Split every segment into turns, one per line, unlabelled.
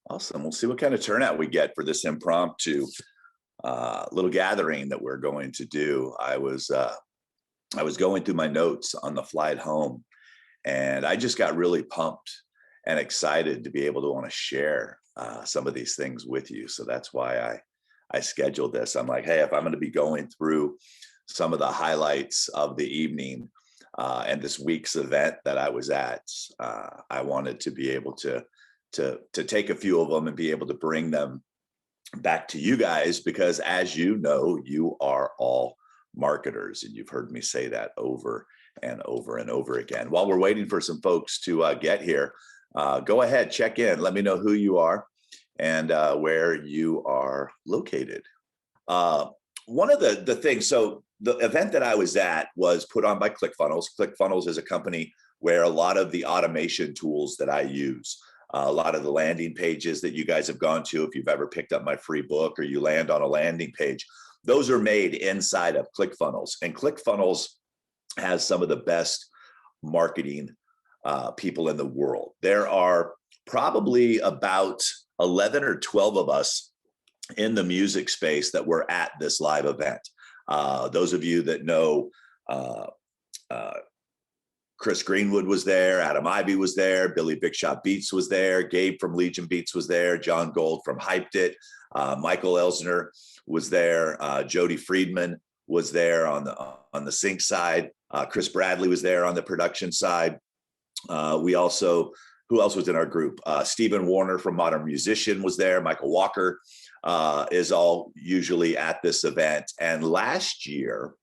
Awesome. We'll see what kind of turnout we get for this impromptu little gathering that we're going to do. I was going through my notes on the flight home, and I just got really pumped and excited to be able to want to share some of these things with you. So that's why I scheduled this. I'm like, hey, if I'm going to be going through some of the highlights of the evening and this week's event that I was at, I wanted to be able to take a few of them and be able to bring them back to you guys, because as you know, you are all marketers, and you've heard me say that over and over and over again. While we're waiting for some folks to get here, go ahead, check in, let me know who you are and where you are located. One of the things, so the event that I was at was put on by ClickFunnels. ClickFunnels is a company where a lot of the automation tools that I use, a lot of the landing pages that you guys have gone to, if you've ever picked up my free book or you land on a landing page, those are made inside of ClickFunnels. And ClickFunnels has some of the best marketing people in the world. There are probably about 11 or 12 of us in the music space that were at this live event. Those of you that know, Chris Greenwood was there, Adam Ivy was there, Billy Big Shot Beats was there, Gabe from Legion Beats was there, John Gold from Hyped It, Michael Elsner was there, Jody Friedman was there on the sync side, Chris Bradley was there on the production side. We also, who else was in our group? Stephen Warner from Modern Musician was there, Michael Walker is all usually at this event. And last year,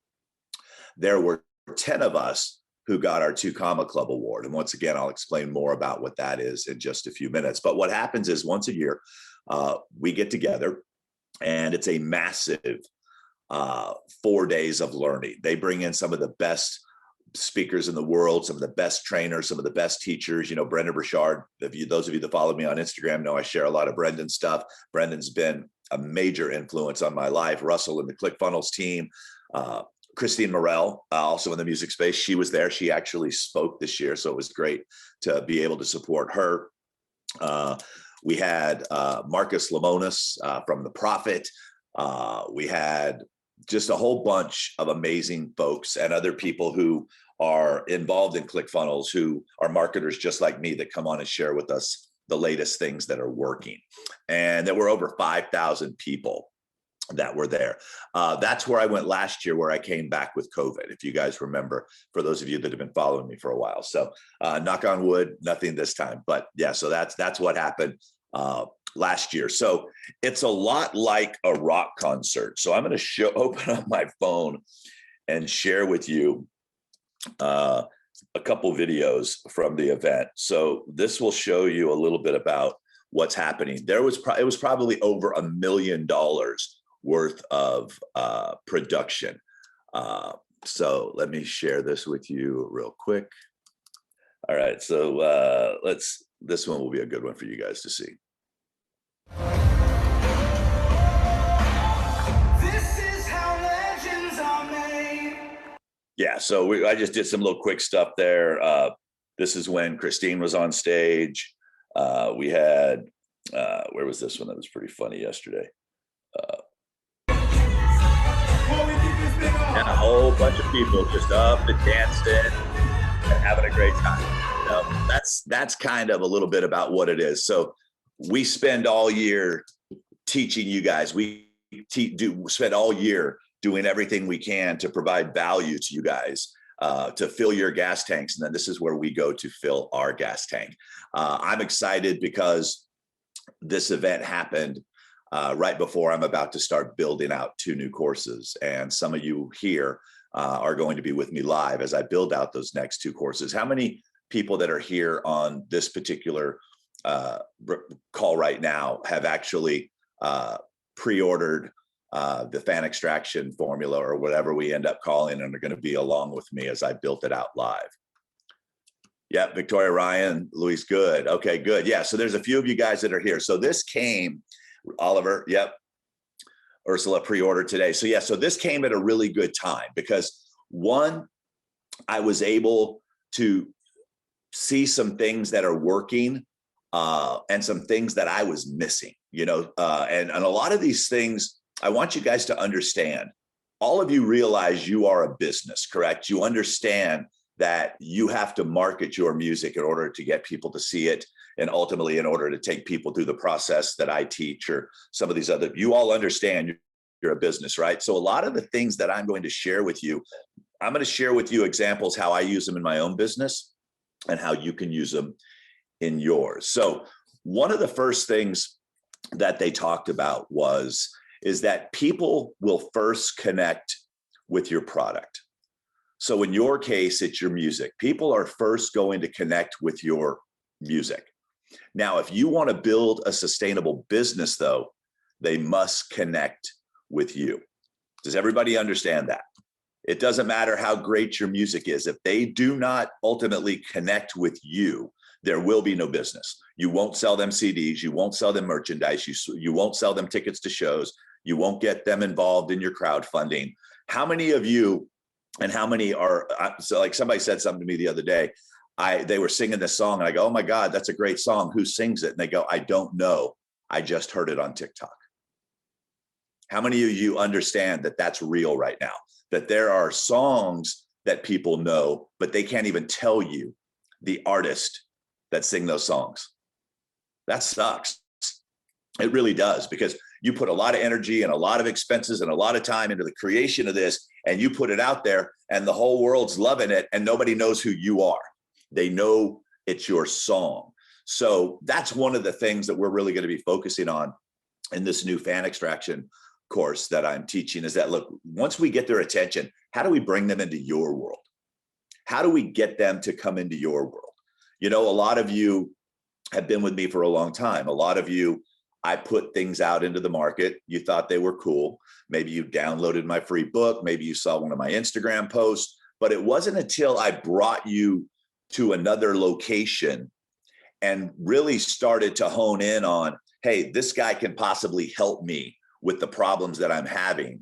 there were 10 of us who got our 2 Comma Club award. And once again, I'll explain more about what that is in just a few minutes. But what happens is once a year, we get together, and it's a massive 4 days of learning. They bring in some of the best speakers in the world, some of the best trainers, some of the best teachers. You know, Brendan Burchard, those of you that follow me on Instagram know I share a lot of Brendan's stuff. Brendan's been a major influence on my life. Russell and the ClickFunnels team, Christine Morel, also in the music space. She was there. She actually spoke this year, so it was great to be able to support her. We had Marcus Lemonis from The Prophet. We had just a whole bunch of amazing folks and other people who are involved in ClickFunnels, who are marketers just like me, that come on and share with us the latest things that are working. And there were over 5,000 people that were there. That's where I went last year, where I came back with COVID, if you guys remember, for those of you that have been following me for a while. So knock on wood, nothing this time. But yeah, so that's what happened last year. So it's a lot like a rock concert. So I'm going to open up my phone and share with you a couple videos from the event. So this will show you a little bit about what's happening. It was probably over $1 million worth of production. So let me share this with you real quick. All right, so this one will be a good one for you guys to see. This is how legends are made. Yeah, so I just did some little quick stuff there. This is when Christine was on stage. We had, where was this one that was pretty funny yesterday? And a whole bunch of people just up and dancing and having a great time. You know, that's kind of a little bit about what it is. So we spend all year teaching you guys. We spend all year doing everything we can to provide value to you guys, to fill your gas tanks. And then this is where we go to fill our gas tank. I'm excited because this event happened right before I'm about to start building out 2 new courses. And some of you here are going to be with me live as I build out those next 2 courses. How many people that are here on this particular call right now have actually pre-ordered the fan extraction formula, or whatever we end up calling, and are going to be along with me as I built it out live? Yep, Victoria Ryan, Luis, good. Okay, good. Yeah, so there's a few of you guys that are here. So this came, Oliver, yep, Ursula pre-ordered today. So yeah, so this came at a really good time because, one, I was able to see some things that are working and some things that I was missing, and a lot of these things I want you guys to understand. All of you realize you are a business, correct? You understand that you have to market your music in order to get people to see it, and ultimately in order to take people through the process that I teach, or some of these other, you all understand you're a business, right? So a lot of the things that I'm going to share with you, I'm going to share with you examples how I use them in my own business and how you can use them in yours. So one of the first things that they talked about is that people will first connect with your product. So in your case, it's your music. People are first going to connect with your music. Now, if you want to build a sustainable business, though, they must connect with you. Does everybody understand that? It doesn't matter how great your music is. If they do not ultimately connect with you, there will be no business. You won't sell them CDs. You won't sell them merchandise. You won't sell them tickets to shows. You won't get them involved in your crowdfunding. How many of you, and how many are, so like somebody said something to me the other day, they were singing this song and I go, oh my God, that's a great song. Who sings it? And they go, I don't know. I just heard it on TikTok. How many of you understand that that's real right now? That there are songs that people know, but they can't even tell you the artist that sing those songs. That sucks. It really does, because you put a lot of energy and a lot of expenses and a lot of time into the creation of this, and you put it out there and the whole world's loving it and nobody knows who you are. They know it's your song. So that's one of the things that we're really going to be focusing on in this new fan extraction course that I'm teaching, is that, look, once we get their attention, how do we bring them into your world? How do we get them to come into your world? A lot of you have been with me for a long time. A lot of you, I put things out into the market. You thought they were cool. Maybe you downloaded my free book. Maybe you saw one of my Instagram posts, but it wasn't until I brought you to another location and really started to hone in on, hey, this guy can possibly help me with the problems that I'm having.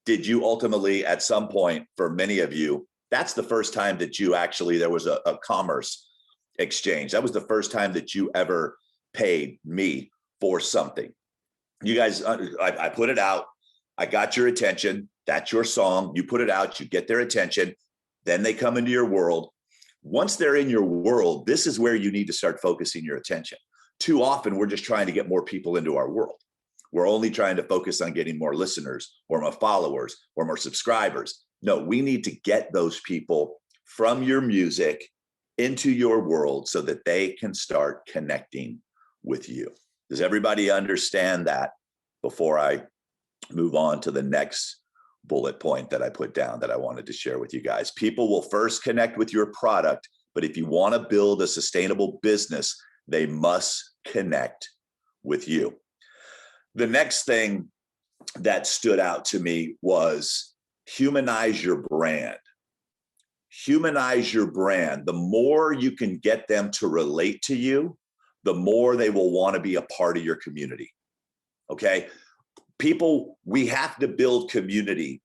Did you ultimately, at some point, for many of you, that's the first time that you actually, there was a commerce exchange. That was the first time that you ever paid me for something. You guys, I put it out. I got your attention. That's your song. You put it out, you get their attention. Then they come into your world. Once they're in your world, this is where you need to start focusing your attention. Too often, we're just trying to get more people into our world. We're only trying to focus on getting more listeners or more followers or more subscribers. No, we need to get those people from your music into your world so that they can start connecting with you. Does everybody understand that before I move on to the next bullet point that I put down that I wanted to share with you guys? People will first connect with your product, but if you want to build a sustainable business, they must connect with you. The next thing that stood out to me was humanize your brand. Humanize your brand. The more you can get them to relate to you, the more they will want to be a part of your community. Okay? People, we have to build community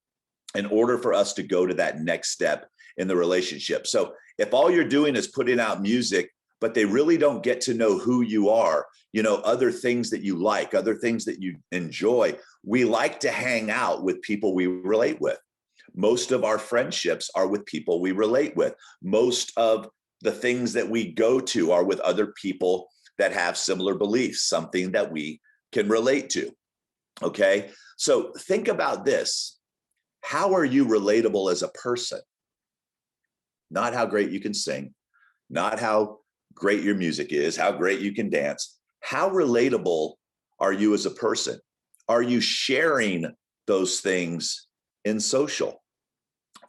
in order for us to go to that next step in the relationship. So if all you're doing is putting out music, but they really don't get to know who you are, other things that you like, other things that you enjoy. We like to hang out with people we relate with. Most of our friendships are with people we relate with. Most of the things that we go to are with other people that have similar beliefs, something that we can relate to. Okay? So think about this. How are you relatable as a person? Not how great you can sing, not how great your music is, how great you can dance. How relatable are you as a person? Are you sharing those things in social?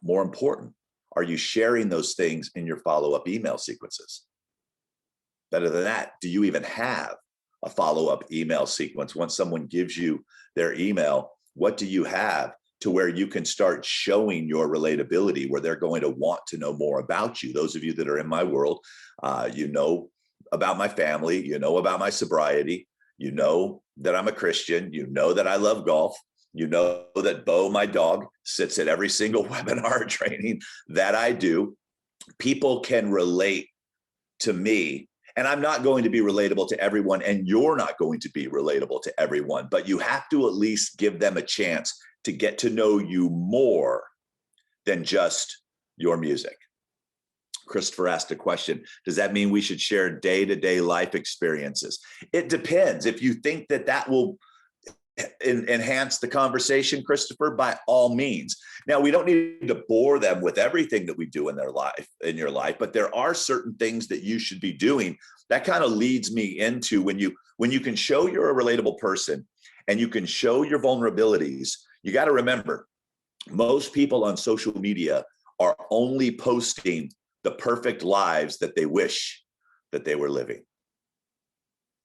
More important, are you sharing those things in your follow-up email sequences? Better than that, do you even have a follow-up email sequence? Once someone gives you their email, what do you have to where you can start showing your relatability, where they're going to want to know more about you? Those of you that are in my world, you know about my family, you know about my sobriety, you know that I'm a Christian, you know that I love golf, you know that Bo, my dog, sits at every single webinar training that I do. People can relate to me, And I'm not going to be relatable to everyone, and you're not going to be relatable to everyone, but you have to at least give them a chance to get to know you more than just your music. Christopher asked a question. Does that mean we should share day-to-day life experiences? It depends. If you think that that will enhance the conversation, Christopher, by all means. Now, we don't need to bore them with everything that we do in their life, in your life, but there are certain things that you should be doing. That kind of leads me into when you can show you're a relatable person and you can show your vulnerabilities. You got to remember, most people on social media are only posting the perfect lives that they wish that they were living.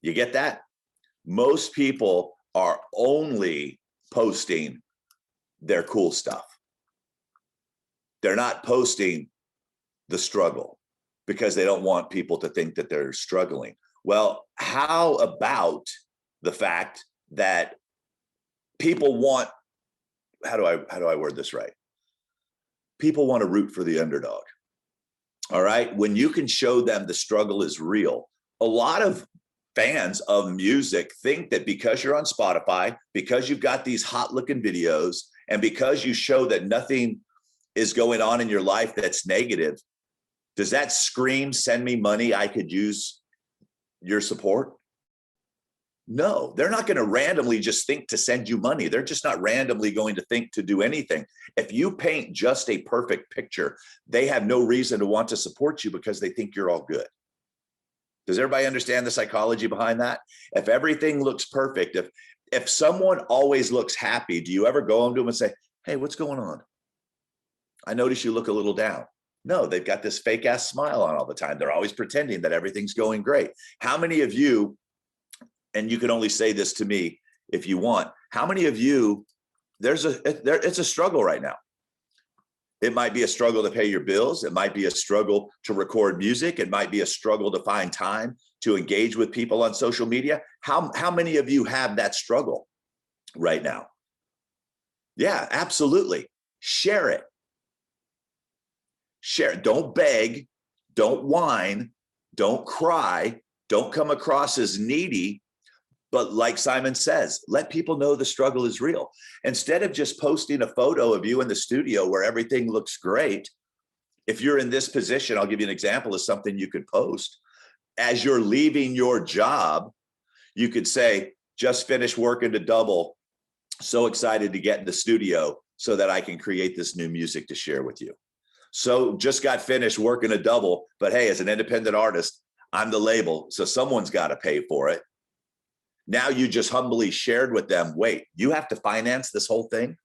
You get that? Most people are only posting their cool stuff. They're not posting the struggle because they don't want people to think that they're struggling. Well, how about the fact that people want, how do I word this right? People want to root for the underdog. All right. When you can show them the struggle is real, a lot of fans of music think that because you're on Spotify, because you've got these hot looking videos, and because you show that nothing is going on in your life that's negative, does that scream, send me money, I could use your support? No, they're not going to randomly just think to send you money. They're just not randomly going to think to do anything. If you paint just a perfect picture, they have no reason to want to support you because they think you're all good. Does everybody understand the psychology behind that? If everything looks perfect, if someone always looks happy, do you ever go on to them and say, hey, what's going on? I notice you look a little down. No, they've got this fake ass smile on all the time. They're always pretending that everything's going great. How many of you, and you can only say this to me if you want, how many of you, it's a struggle right now. It might be a struggle to pay your bills. It might be a struggle to record music. It might be a struggle to find time to engage with people on social media. How many of you have that struggle right now? Yeah, absolutely. Share it. Share it. Don't beg. Don't whine. Don't cry. Don't come across as needy. But like Simon says, let people know the struggle is real. Instead of just posting a photo of you in the studio where everything looks great, if you're in this position, I'll give you an example of something you could post. As you're leaving your job, you could say, just finished working to double. So excited to get in the studio so that I can create this new music to share with you. So just got finished working a double, but hey, as an independent artist, I'm the label, so someone's got to pay for it. Now you just humbly shared with them, wait, you have to finance this whole thing?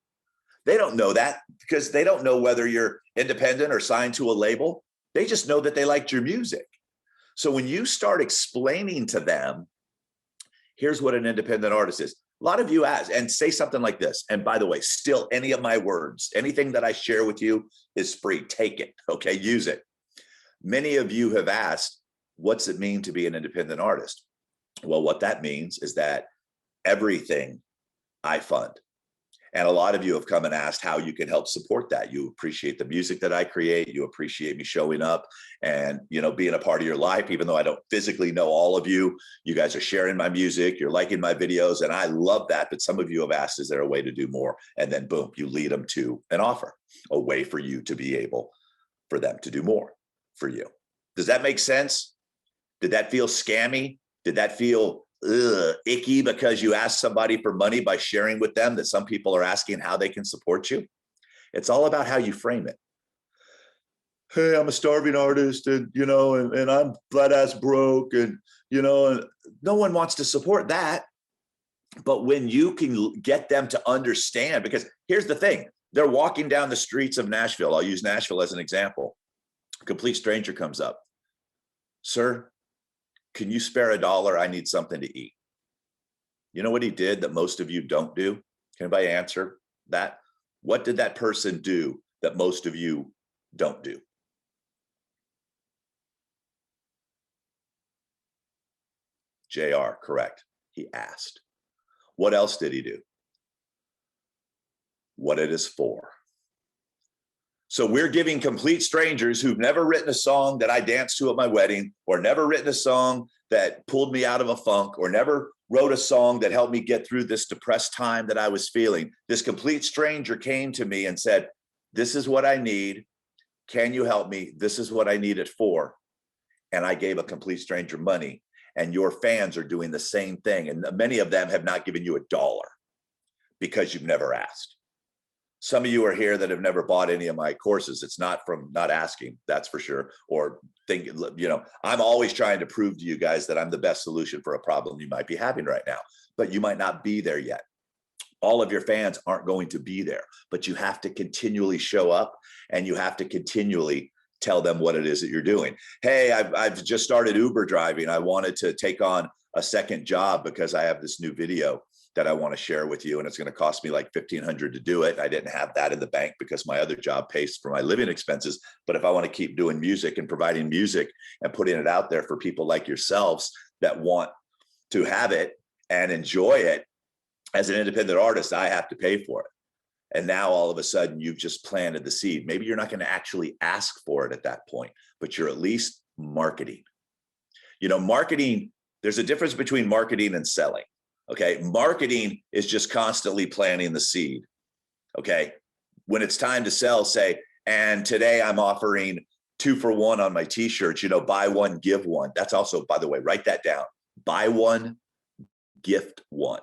They don't know that because they don't know whether you're independent or signed to a label. They just know that they liked your music. So when you start explaining to them, here's what an independent artist is. A lot of you ask and say something like this. And by the way, still any of my words, anything that I share with you is free. Take it. Okay, use it. Many of you have asked, what's it mean to be an independent artist? Well, what that means is that everything I fund. And a lot of you have come and asked how you can help support that. You appreciate the music that I create. You appreciate me showing up and, being a part of your life, even though I don't physically know all of you. You guys are sharing my music. You're liking my videos. And I love that. But some of you have asked, is there a way to do more? And then boom, you lead them to an offer, a way for you to be able for them to do more for you. Does that make sense? Did that feel scammy? Did that feel icky because you asked somebody for money by sharing with them that some people are asking how they can support you? It's all about how you frame it. Hey, I'm a starving artist and, and I'm flat ass broke and, and no one wants to support that. But when you can get them to understand, because here's the thing, they're walking down the streets of Nashville. I'll use Nashville as an example. A complete stranger comes up. Sir, can you spare $1? I need something to eat. You know what he did that most of you don't do? Can anybody answer that? What did that person do that most of you don't do? JR, correct. He asked. What else did he do? What it is for. So we're giving complete strangers who've never written a song that I danced to at my wedding, or never written a song that pulled me out of a funk, or never wrote a song that helped me get through this depressed time that I was feeling. This complete stranger came to me and said, this is what I need. Can you help me? This is what I need it for. And I gave a complete stranger money, and your fans are doing the same thing. And many of them have not given you $1 because you've never asked. Some of you are here that have never bought any of my courses. It's not from not asking, that's for sure. Or think, you know, I'm always trying to prove to you guys that I'm the best solution for a problem you might be having right now, but you might not be there yet. All of your fans aren't going to be there, but you have to continually show up, and you have to continually tell them what it is that you're doing. Hey, I've just started Uber driving. I wanted to take on a second job because I have this new video that I want to share with you, and it's going to cost me like $1,500 to do it. I didn't have that in the bank because my other job pays for my living expenses. But if I want to keep doing music and providing music and putting it out there for people like yourselves that want to have it and enjoy it, as an independent artist, I have to pay for it. And now all of a sudden you've just planted the seed. Maybe you're not going to actually ask for it at that point, but you're at least marketing. You know, marketing, there's a difference between marketing and selling. Okay. Marketing is just constantly planting the seed. Okay. When it's time to sell, say, and today I'm offering 2 for 1 on my t-shirts, you know, buy one, give one. That's also, by the way, write that down. Buy one, gift one.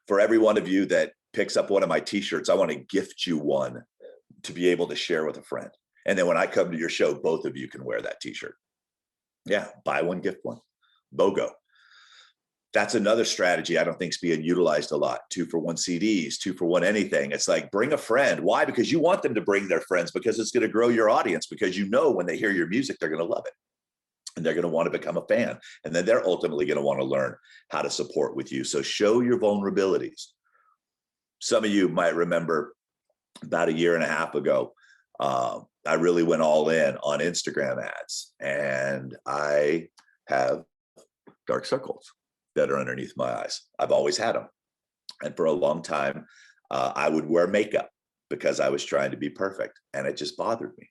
For every one of you that picks up one of my t-shirts, I want to gift you one to be able to share with a friend. And then when I come to your show, both of you can wear that t-shirt. Yeah. Buy one, gift one. BOGO. That's another strategy I don't think is being utilized a lot. 2 for 1 CDs, 2 for 1 anything. It's like, bring a friend. Why? Because you want them to bring their friends, because it's going to grow your audience, because you know when they hear your music, they're going to love it. And they're going to want to become a fan. And then they're ultimately going to want to learn how to support with you. So show your vulnerabilities. Some of you might remember about 1.5 years ago, I really went all in on Instagram ads, and I have dark circles that are underneath my eyes. I've always had them. And for a long time, I would wear makeup because I was trying to be perfect, and it just bothered me.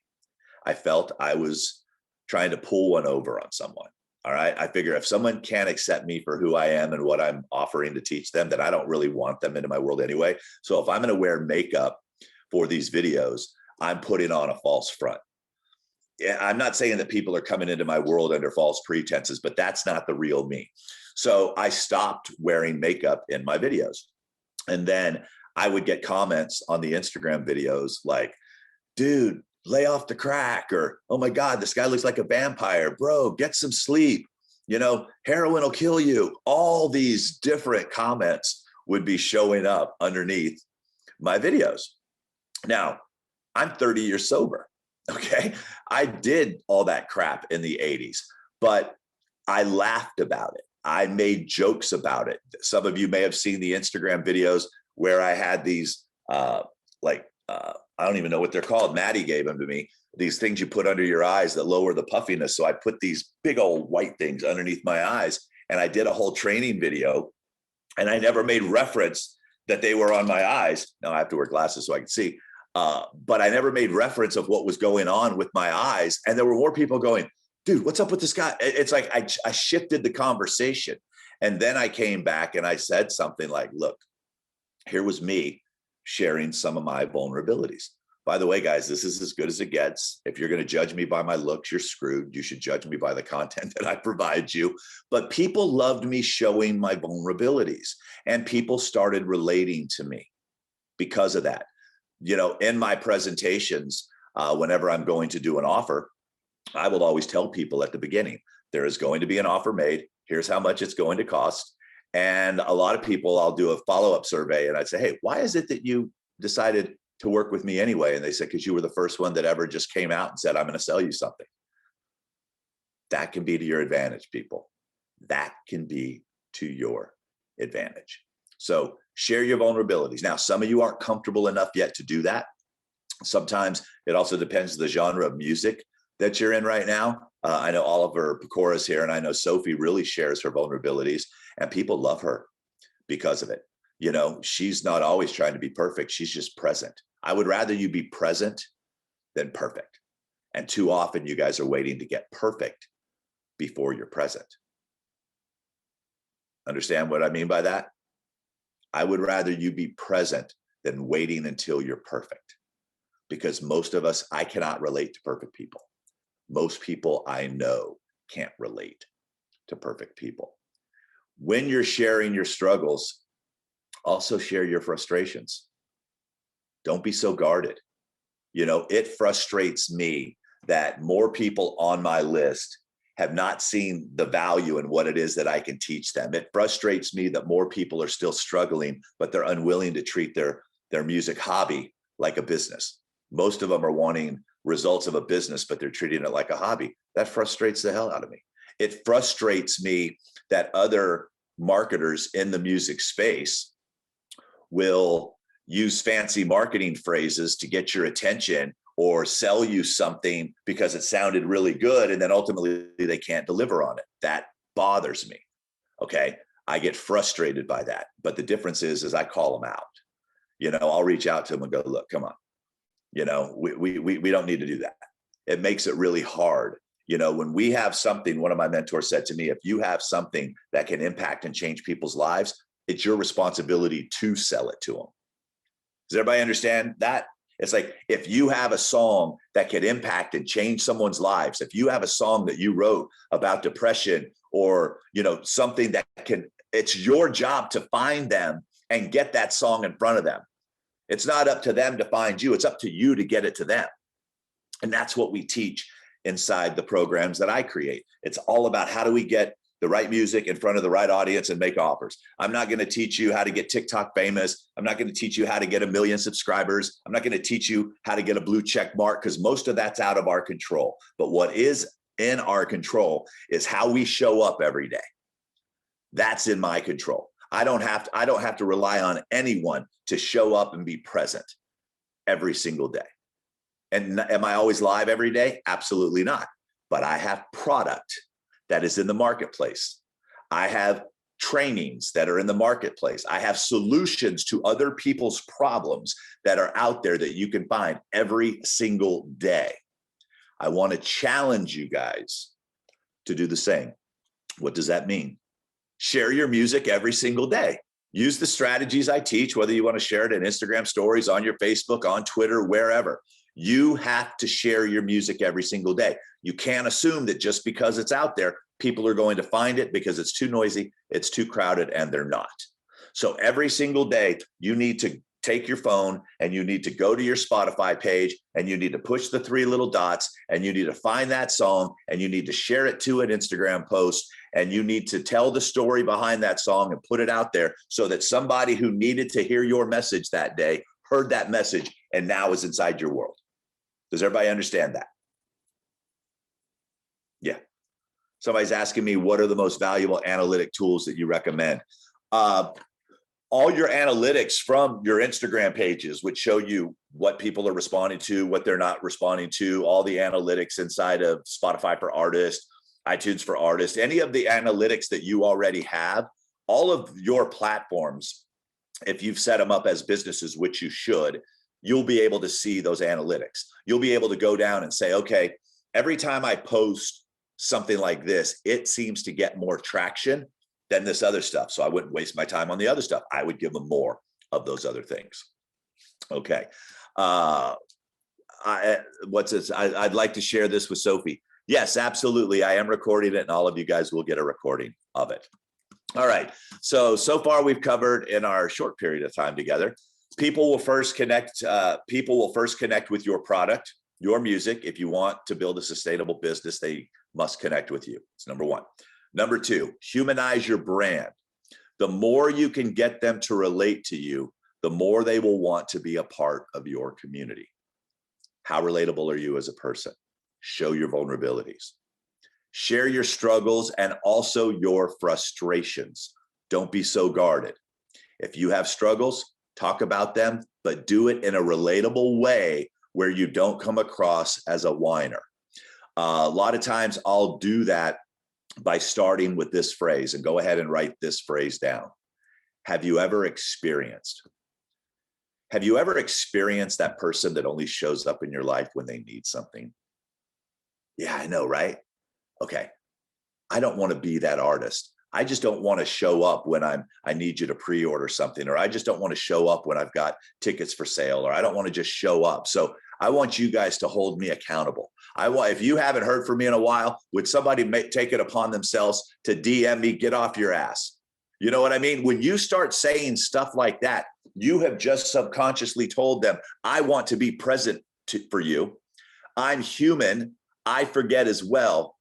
I felt I was trying to pull one over on someone. All right. I figure if someone can't accept me for who I am and what I'm offering to teach them, then I don't really want them into my world anyway. So if I'm going to wear makeup for these videos, I'm putting on a false front. Yeah, I'm not saying that people are coming into my world under false pretenses, but that's not the real me. So I stopped wearing makeup in my videos. And then I would get comments on the Instagram videos like, dude, lay off the crack, or, oh my God, this guy looks like a vampire, bro, get some sleep. You know, heroin will kill you. All these different comments would be showing up underneath my videos. Now, I'm 30 years sober. Okay. I did all that crap in the 80s, but I laughed about it. I made jokes about it. Some of you may have seen the Instagram videos where I had these, I don't even know what they're called. Maddie gave them to me. These things you put under your eyes that lower the puffiness. So I put these big old white things underneath my eyes, and I did a whole training video, and I never made reference that they were on my eyes. Now I have to wear glasses so I can see. But I never made reference of what was going on with my eyes. And there were more people going, dude, what's up with this guy? It's like I shifted the conversation. And then I came back and I said something like, look, here was me sharing some of my vulnerabilities. By the way, guys, this is as good as it gets. If you're going to judge me by my looks, you're screwed. You should judge me by the content that I provide you. But people loved me showing my vulnerabilities, and people started relating to me because of that. You know, in my presentations, whenever I'm going to do an offer, I will always tell people at the beginning, there is going to be an offer made. Here's how much it's going to cost. And a lot of people, I'll do a follow-up survey and I'd say, hey, why is it that you decided to work with me anyway? And they said, because you were the first one that ever just came out and said, I'm going to sell you something. That can be to your advantage, people. That can be to your advantage. So share your vulnerabilities. Now, some of you aren't comfortable enough yet to do that. Sometimes it also depends on the genre of music that you're in right now. I know Oliver Pecora's here, and I know Sophie really shares her vulnerabilities, and people love her because of it. You know, she's not always trying to be perfect. She's just present. I would rather you be present than perfect. And too often you guys are waiting to get perfect before you're present. Understand what I mean by that? I would rather you be present than waiting until you're perfect. Because most of us, I cannot relate to perfect people. Most people I know can't relate to perfect people. When you're sharing your struggles, also share your frustrations. Don't be so guarded. You know, it frustrates me that more people on my list have not seen the value in what it is that I can teach them. It frustrates me that more people are still struggling, but they're unwilling to treat their music hobby like a business. Most of them are wanting results of a business, but they're treating it like a hobby. That frustrates the hell out of me. It frustrates me that other marketers in the music space will use fancy marketing phrases to get your attention or sell you something because it sounded really good, and then ultimately they can't deliver on it. That bothers me. Okay, I get frustrated by that. But the difference is I call them out. You know, I'll reach out to them and go, look, come on. You know, we don't need to do that. It makes it really hard. You know, when we have something, one of my mentors said to me, if you have something that can impact and change people's lives, it's your responsibility to sell it to them. Does everybody understand that? It's like, if you have a song that can impact and change someone's lives, if you have a song that you wrote about depression or, you know, something that can, it's your job to find them and get that song in front of them. It's not up to them to find you. It's up to you to get it to them. And that's what we teach inside the programs that I create. It's all about how do we get the right music in front of the right audience and make offers. I'm not going to teach you how to get TikTok famous. I'm not going to teach you how to get 1 million subscribers. I'm not going to teach you how to get a blue check mark, because most of that's out of our control. But what is in our control is how we show up every day. That's in my control. I don't have to rely on anyone to show up and be present every single day. And am I always live every day? Absolutely not. But I have product that is in the marketplace. I have trainings that are in the marketplace. I have solutions to other people's problems that are out there that you can find every single day. I want to challenge you guys to do the same. What does that mean? Share your music every single day. Use the strategies I teach, whether you want to share it in Instagram stories, on your Facebook, on Twitter, wherever. You have to share your music every single day. You can't assume that just because it's out there, people are going to find it because it's too noisy, it's too crowded, and they're not. So every single day, you need to take your phone and you need to go to your Spotify page and you need to push the 3 little dots and you need to find that song and you need to share it to an Instagram post and you need to tell the story behind that song and put it out there so that somebody who needed to hear your message that day heard that message and now is inside your world. Does everybody understand that? Yeah. Somebody's asking me, what are the most valuable analytic tools that you recommend? All your analytics from your Instagram pages, which show you what people are responding to, what they're not responding to, all the analytics inside of Spotify for Artists, iTunes for Artists, any of the analytics that you already have, all of your platforms, if you've set them up as businesses, which you should, you'll be able to see those analytics. You'll be able to go down and say, okay, every time I post something like this, it seems to get more traction than this other stuff. So I wouldn't waste my time on the other stuff. I would give them more of those other things. Okay. What's this? I'd like to share this with Sophie. Yes, absolutely. I am recording it and all of you guys will get a recording of it. All right. So far we've covered in our short period of time together, people will first connect with your product, your music. If you want to build a sustainable business, they must connect with you. It's number 1. Number 2, humanize your brand. The more you can get them to relate to you, the more they will want to be a part of your community. How relatable are you as a person? Show your vulnerabilities. Share your struggles and also your frustrations. Don't be so guarded. If you have struggles, talk about them, but do it in a relatable way where you don't come across as a whiner. A lot of times I'll do that by starting with this phrase, and go ahead and write this phrase down. Have you ever experienced? Have you ever experienced that person that only shows up in your life when they need something? Yeah, I know, right? Okay. I don't want to be that artist. I just don't want to show up when I need you to pre-order something, or I just don't want to show up when I've got tickets for sale, or I don't want to just show up. So I want you guys to hold me accountable. I want, if you haven't heard from me in a while, would somebody take it upon themselves to DM me, get off your ass? You know what I mean? When you start saying stuff like that, you have just subconsciously told them, I want to be present for you. I'm human. I forget as well,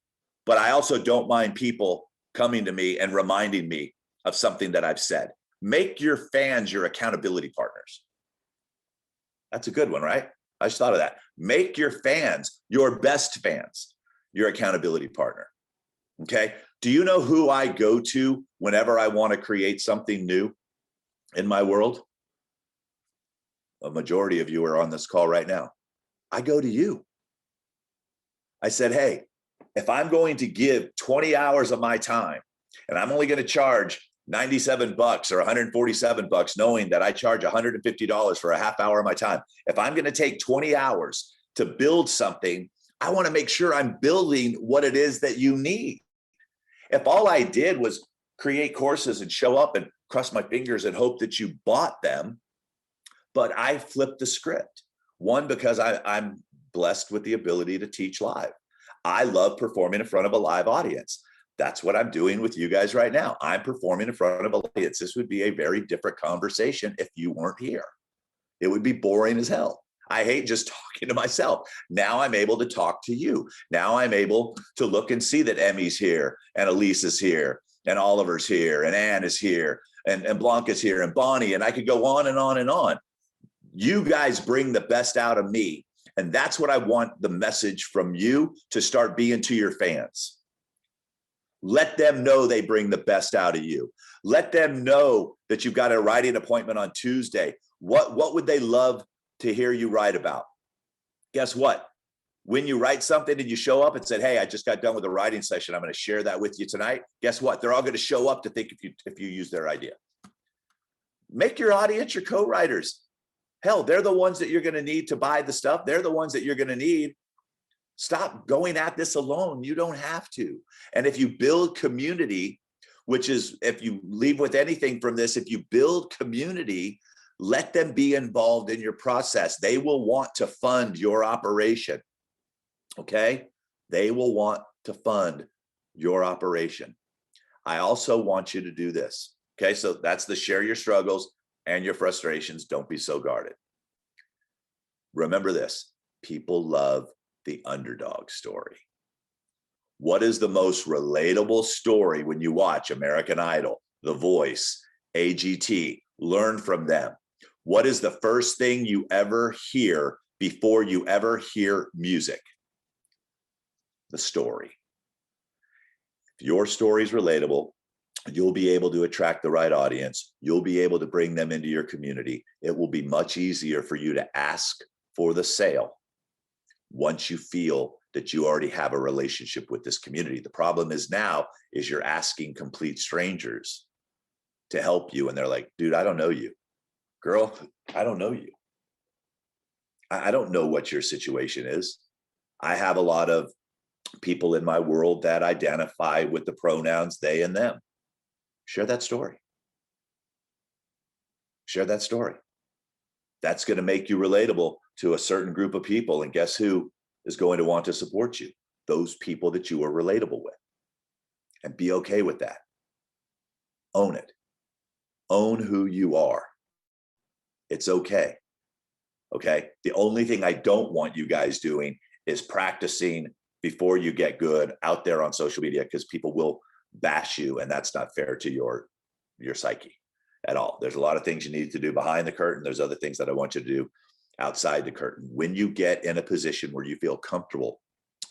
but I also don't mind people coming to me and reminding me of something that I've said. Make your fans your accountability partners. That's a good one, right? I just thought of that. Make your fans, your best fans, your accountability partner. Okay. Do you know who I go to whenever I want to create something new in my world? A majority of you are on this call right now. I go to you. I said, hey, if I'm going to give 20 hours of my time and I'm only going to charge $97 or $147, knowing that I charge $150 for a half hour of my time, if I'm going to take 20 hours to build something, I want to make sure I'm building what it is that you need. If all I did was create courses and show up and cross my fingers and hope that you bought them, but I flipped the script. One, because I'm blessed with the ability to teach live. I love performing in front of a live audience. That's what I'm doing with you guys right now. I'm performing in front of an audience. This would be a very different conversation if you weren't here. It would be boring as hell. I hate just talking to myself. Now I'm able to talk to you. Now I'm able to look and see that Emmy's here and Elise is here and Oliver's here and Ann is here and Blanca's here and Bonnie, and I could go on and on and on. You guys bring the best out of me. And that's what I want the message from you to start being to your fans. Let them know they bring the best out of you. Let them know that you've got a writing appointment on Tuesday. What would they love to hear you write about? Guess what? When you write something and you show up and said, hey, I just got done with a writing session, I'm going to share that with you tonight. Guess what? They're all going to show up to think if you use their idea. Make your audience your co-writers. Hell, they're the ones that you're going to need to buy the stuff. They're the ones that you're going to need. Stop going at this alone. You don't have to. And if you build community, which is, if you leave with anything from this, if you build community, let them be involved in your process. They will want to fund your operation. Okay? They will want to fund your operation. I also want you to do this. Okay? So that's the share your struggles and your frustrations. Don't be so guarded. Remember this, people love the underdog story. What is the most relatable story when you watch American Idol, The Voice, AGT? Learn from them. What is the first thing you ever hear before you ever hear music? The story. If your story is relatable, you'll be able to attract the right audience. You'll be able to bring them into your community. It will be much easier for you to ask for the sale once you feel that you already have a relationship with this community. The problem is now is you're asking complete strangers to help you. And they're like, dude, I don't know you. Girl, I don't know you. I don't know what your situation is. I have a lot of people in my world that identify with the pronouns they and them. Share that story. Share that story. That's going to make you relatable to a certain group of people. And guess who is going to want to support you? Those people that you are relatable with. And be okay with that. Own it. Own who you are. It's okay. Okay? The only thing I don't want you guys doing is practicing before you get good out there on social media, because people will bash you, and that's not fair to your psyche at all. There's a lot of things you need to do behind the curtain. There's other things that I want you to do outside the curtain. When you get in a position where you feel comfortable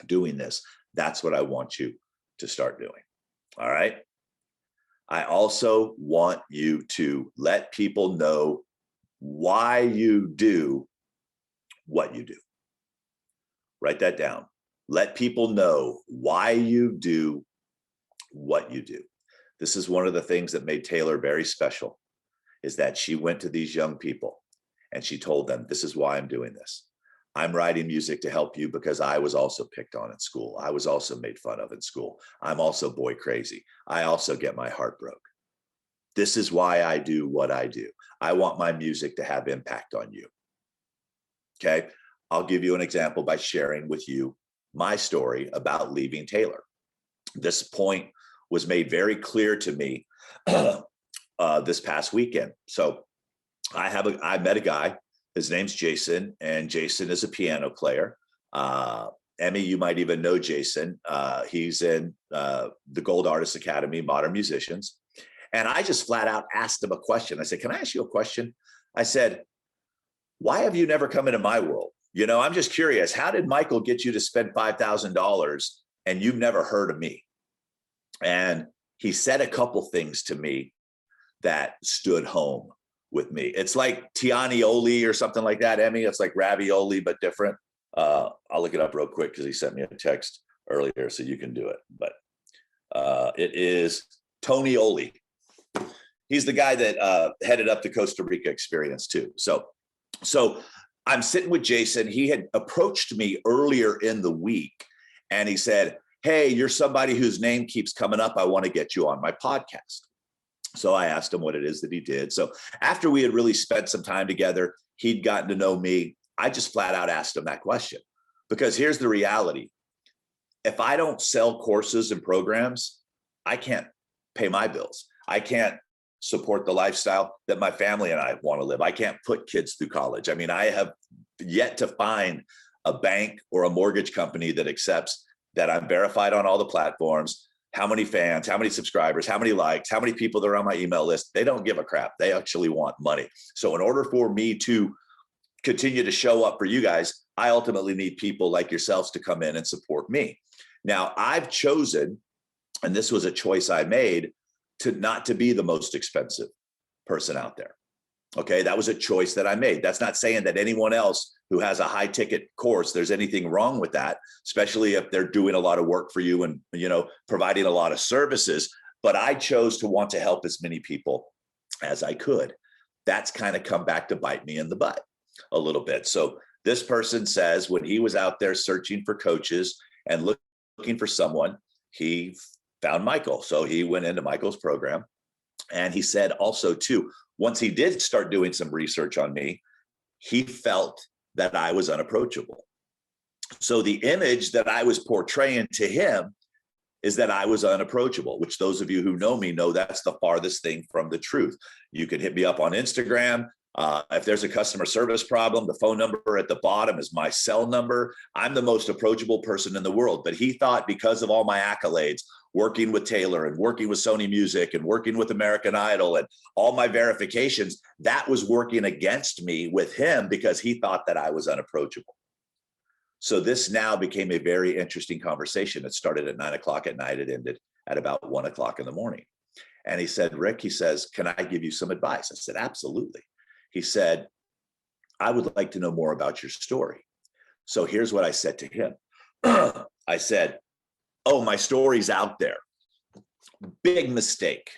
doing this, that's what I want you to start doing. All right. I also want you to let people know why you do what you do. Write that down. Let people know why you do what you do. This is one of the things that made Taylor very special, is that she went to these young people And she told them, this is why I'm doing this. I'm writing music to help you because I was also picked on in school. I was also made fun of in school. I'm also boy crazy. I also get my heart broke. This is why I do what I do. I want my music to have impact on you. Okay. I'll give you an example by sharing with you my story about leaving Taylor. This point was made very clear to me this past weekend. So I met a guy. His name's Jason, and Jason is a piano player. Emmy, you might even know Jason. He's in the Gold Artist Academy, Modern Musicians. And I just flat out asked him a question. I said, can I ask you a question? I said, why have you never come into my world? You know, I'm just curious. How did Michael get you to spend $5,000 and you've never heard of me? And he said a couple things to me that stood home with me. It's like Tianioli or something like that, Emmy. It's like ravioli, but different. I'll look it up real quick because he sent me a text earlier, so you can do it. But it is Tony Oli. He's the guy that headed up the Costa Rica experience too. So I'm sitting with Jason. He had approached me earlier in the week and he said, hey, you're somebody whose name keeps coming up. I want to get you on my podcast. So I asked him what it is that he did. So after we had really spent some time together, he'd gotten to know me. I just flat out asked him that question, because here's the reality. If I don't sell courses and programs, I can't pay my bills. I can't support the lifestyle that my family and I want to live. I can't put kids through college. I mean, I have yet to find a bank or a mortgage company that accepts that I'm verified on all the platforms, how many fans, how many subscribers, how many likes, how many people that are on my email list. They don't give a crap. They actually want money. So in order for me to continue to show up for you guys, I ultimately need people like yourselves to come in and support me. Now, I've chosen, and this was a choice I made, to not to be the most expensive person out there. Okay, that was a choice that I made. That's not saying that anyone else who has a high ticket course, there's anything wrong with that, especially if they're doing a lot of work for you and, you know, providing a lot of services. But I chose to want to help as many people as I could. That's kind of come back to bite me in the butt a little bit. So this person says when he was out there searching for coaches and looking for someone, he found Michael. So he went into Michael's program. And he said also too, once he did start doing some research on me, he felt that I was unapproachable. So the image that I was portraying to him is that I was unapproachable, which those of you who know me know that's the farthest thing from the truth. You can hit me up on Instagram. If there's a customer service problem, the phone number at the bottom is my cell number. I'm the most approachable person in the world, but he thought because of all my accolades, working with Taylor and working with Sony Music and working with American Idol and all my verifications, that was working against me with him because he thought that I was unapproachable. So this now became a very interesting conversation. It started at 9 o'clock at night. It ended at about 1 o'clock in the morning. And he said, Rick, he says, can I give you some advice? I said, absolutely. He said, I would like to know more about your story. So here's what I said to him. I said, oh, my story's out there. Big mistake.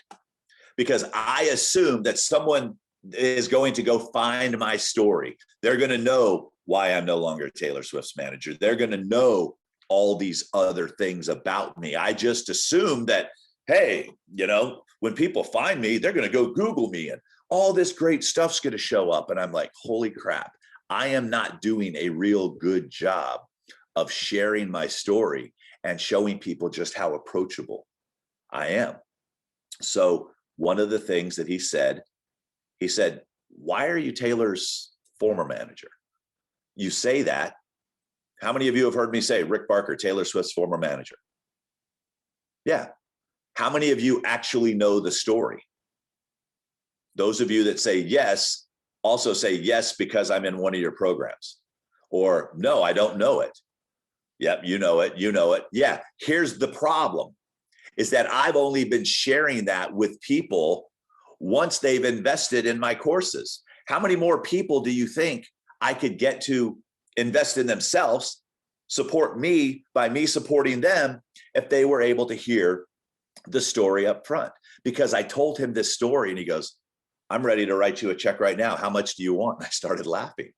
Because I assumed that someone is going to go find my story. They're going to know why I'm no longer Taylor Swift's manager. They're going to know all these other things about me. I just assumed that, hey, you know, when people find me, they're going to go Google me and all this great stuff's going to show up. And I'm like, holy crap, I am not doing a real good job of sharing my story and showing people just how approachable I am. So one of the things that he said, why are you Taylor's former manager? You say that. How many of you have heard me say Rick Barker, Taylor Swift's former manager? Yeah. How many of you actually know the story? Those of you that say yes, also say yes because I'm in one of your programs. Or no, I don't know it. Yep, you know it, you know it. Yeah, here's the problem, is that I've only been sharing that with people once they've invested in my courses. How many more people do you think I could get to invest in themselves, support me by me supporting them if they were able to hear the story up front? Because I told him this story and he goes, I'm ready to write you a check right now. How much do you want? And I started laughing.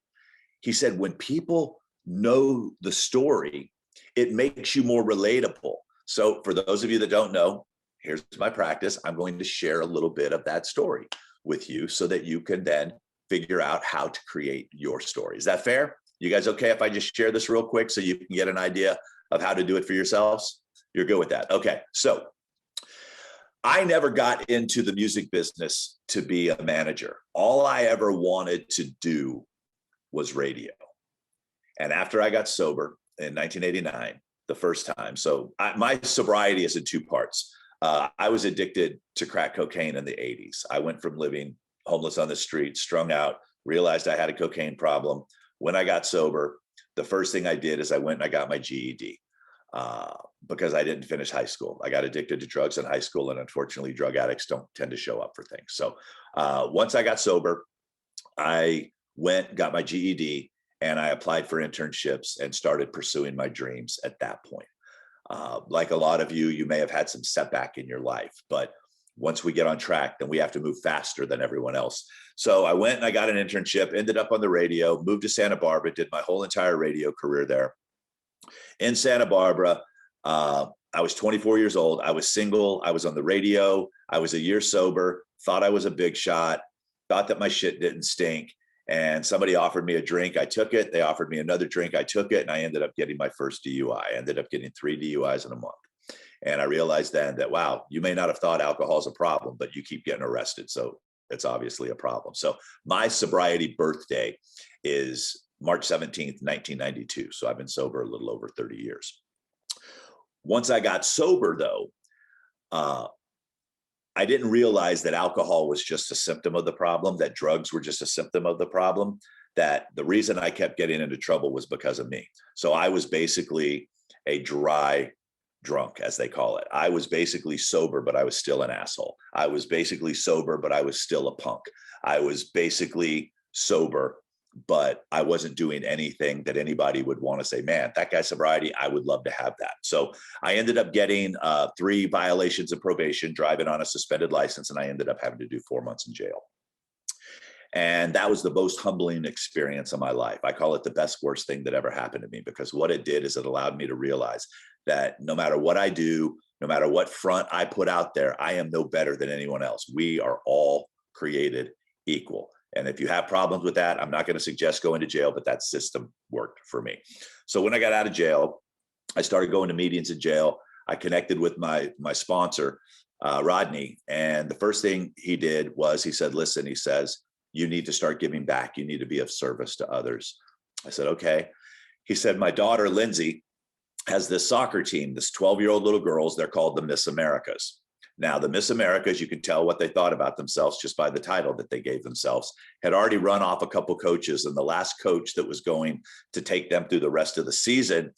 He said, when people know the story, it makes you more relatable. So for those of you that don't know, here's my practice. I'm going to share a little bit of that story with you so that you can then figure out how to create your story. Is that fair? You guys okay if I just share this real quick so you can get an idea of how to do it for yourselves? You're good with that. Okay. So I never got into the music business to be a manager. All I ever wanted to do was radio. And after I got sober in 1989, the first time, so my sobriety is in two parts. I was addicted to crack cocaine in the 80s. I went from living homeless on the street, strung out, realized I had a cocaine problem. When I got sober, the first thing I did is I went and I got my GED because I didn't finish high school. I got addicted to drugs in high school, and unfortunately, drug addicts don't tend to show up for things. So once I got sober, I went, got my GED, and I applied for internships and started pursuing my dreams at that point. Like a lot of you, you may have had some setback in your life, but once we get on track, then we have to move faster than everyone else. So I went and I got an internship, ended up on the radio, moved to Santa Barbara, did my whole entire radio career there. In Santa Barbara, I was 24 years old. I was single. I was on the radio. I was a year sober, thought I was a big shot, thought that my shit didn't stink. And somebody offered me a drink. I took it. They offered me another drink. I took it. And I ended up getting my first DUI. I ended up getting 3 DUIs in a month. And I realized then that, wow, you may not have thought alcohol is a problem, but you keep getting arrested. So it's obviously a problem. So my sobriety birthday is March 17th, 1992. So I've been sober a little over 30 years. Once I got sober, though, I didn't realize that alcohol was just a symptom of the problem, that drugs were just a symptom of the problem, that the reason I kept getting into trouble was because of me. So I was basically a dry drunk, as they call it. I was basically sober, but I was still an asshole. I was basically sober, but I was still a punk. I was basically sober, but I wasn't doing anything that anybody would want to say, man, that guy's sobriety, I would love to have that. So I ended up getting 3 violations of probation, driving on a suspended license, and I ended up having to do 4 months in jail. And that was the most humbling experience of my life. I call it the best, worst thing that ever happened to me, because what it did is it allowed me to realize that no matter what I do, no matter what front I put out there, I am no better than anyone else. We are all created equal. And if you have problems with that, I'm not going to suggest going to jail, but that system worked for me. So when I got out of jail, I started going to meetings in jail. I connected with my sponsor, Rodney. And the first thing he did was he said, listen, he says, you need to start giving back. You need to be of service to others. I said, okay. He said, my daughter, Lindsay, has this soccer team, this 12-year-old little girls. They're called the Miss Americas. Now, the Miss Americas, you can tell what they thought about themselves just by the title that they gave themselves, had already run off a couple coaches. And the last coach that was going to take them through the rest of the season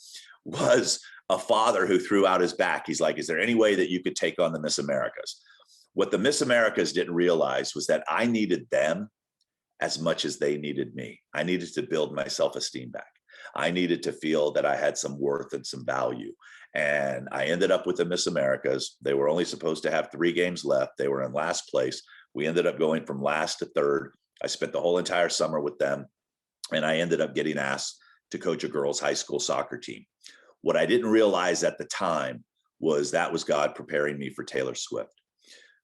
was a father who threw out his back. He's like, is there any way that you could take on the Miss Americas? What the Miss Americas didn't realize was that I needed them as much as they needed me. I needed to build my self-esteem back. I needed to feel that I had some worth and some value. And I ended up with the Miss Americas. They were only supposed to have 3 games left. They were in last place. We ended up going from last to third. I spent the whole entire summer with them. And I ended up getting asked to coach a girls' high school soccer team. What I didn't realize at the time was that was God preparing me for Taylor Swift,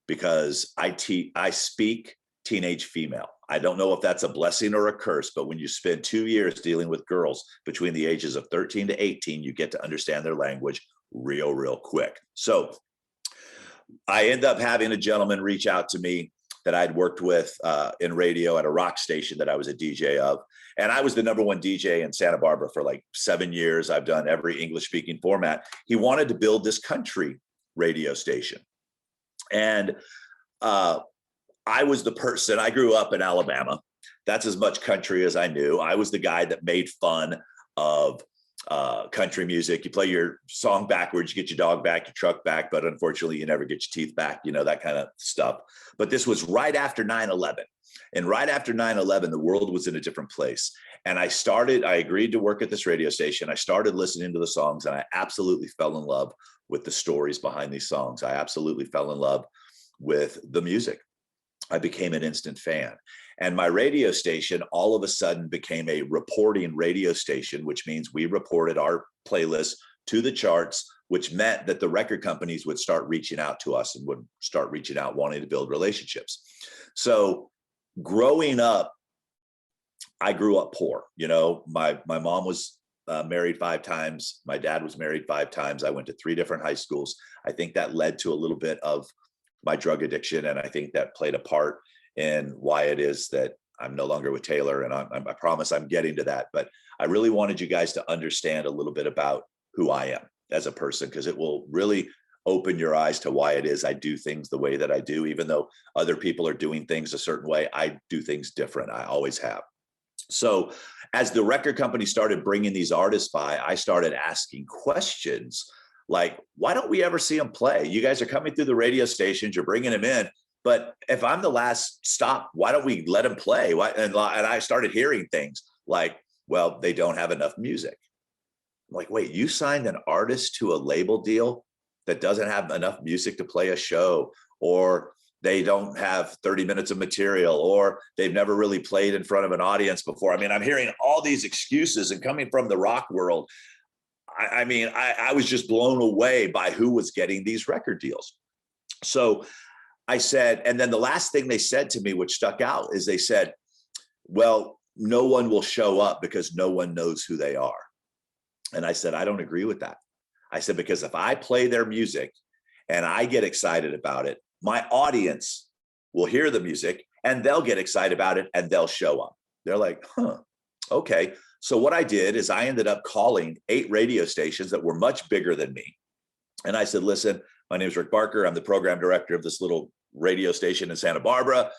because I speak teenage female. I don't know if that's a blessing or a curse, but when you spend 2 years dealing with girls between the ages of 13 to 18, you get to understand their language real quick. So I end up having a gentleman reach out to me that I'd worked with in radio at a rock station that I was a DJ of. And I was the #1 DJ in Santa Barbara for like 7 years. I've done every English speaking format. He wanted to build this country radio station. And I was the person, I grew up in Alabama. That's as much country as I knew. I was the guy that made fun of country music. You play your song backwards, you get your dog back, your truck back, but unfortunately you never get your teeth back, you know, that kind of stuff. But this was right after 9/11. And right after 9/11, the world was in a different place. And I agreed to work at this radio station. I started listening to the songs, and I absolutely fell in love with the stories behind these songs. I absolutely fell in love with the music. I became an instant fan. And my radio station all of a sudden became a reporting radio station, which means we reported our playlist to the charts, which meant that the record companies would start reaching out to us and would start reaching out wanting to build relationships. So growing up, I grew up poor. You know, my mom was married 5 times. My dad was married 5 times. I went to 3 different high schools. I think that led to a little bit of my drug addiction. And I think that played a part in why it is that I'm no longer with Taylor. And I promise I'm getting to that. But I really wanted you guys to understand a little bit about who I am as a person, because it will really open your eyes to why it is I do things the way that I do. Even though other people are doing things a certain way, I do things different. I always have. So as the record company started bringing these artists by, I started asking questions like, why don't we ever see them play? You guys are coming through the radio stations, you're bringing them in. But if I'm the last stop, why don't we let them play? And I started hearing things like, well, they don't have enough music. I'm like, wait, you signed an artist to a label deal that doesn't have enough music to play a show, or they don't have 30 minutes of material, or they've never really played in front of an audience before. I mean, I'm hearing all these excuses, and coming from the rock world, I was just blown away by who was getting these record deals. So I said, and then the last thing they said to me, which stuck out, is they said, well, no one will show up because no one knows who they are. And I said, I don't agree with that. I said, because if I play their music and I get excited about it, my audience will hear the music and they'll get excited about it and they'll show up. They're like, huh, okay. So what I did is I ended up calling 8 radio stations that were much bigger than me. And I said, listen, my name is Rick Barker. I'm the program director of this little radio station in Santa Barbara.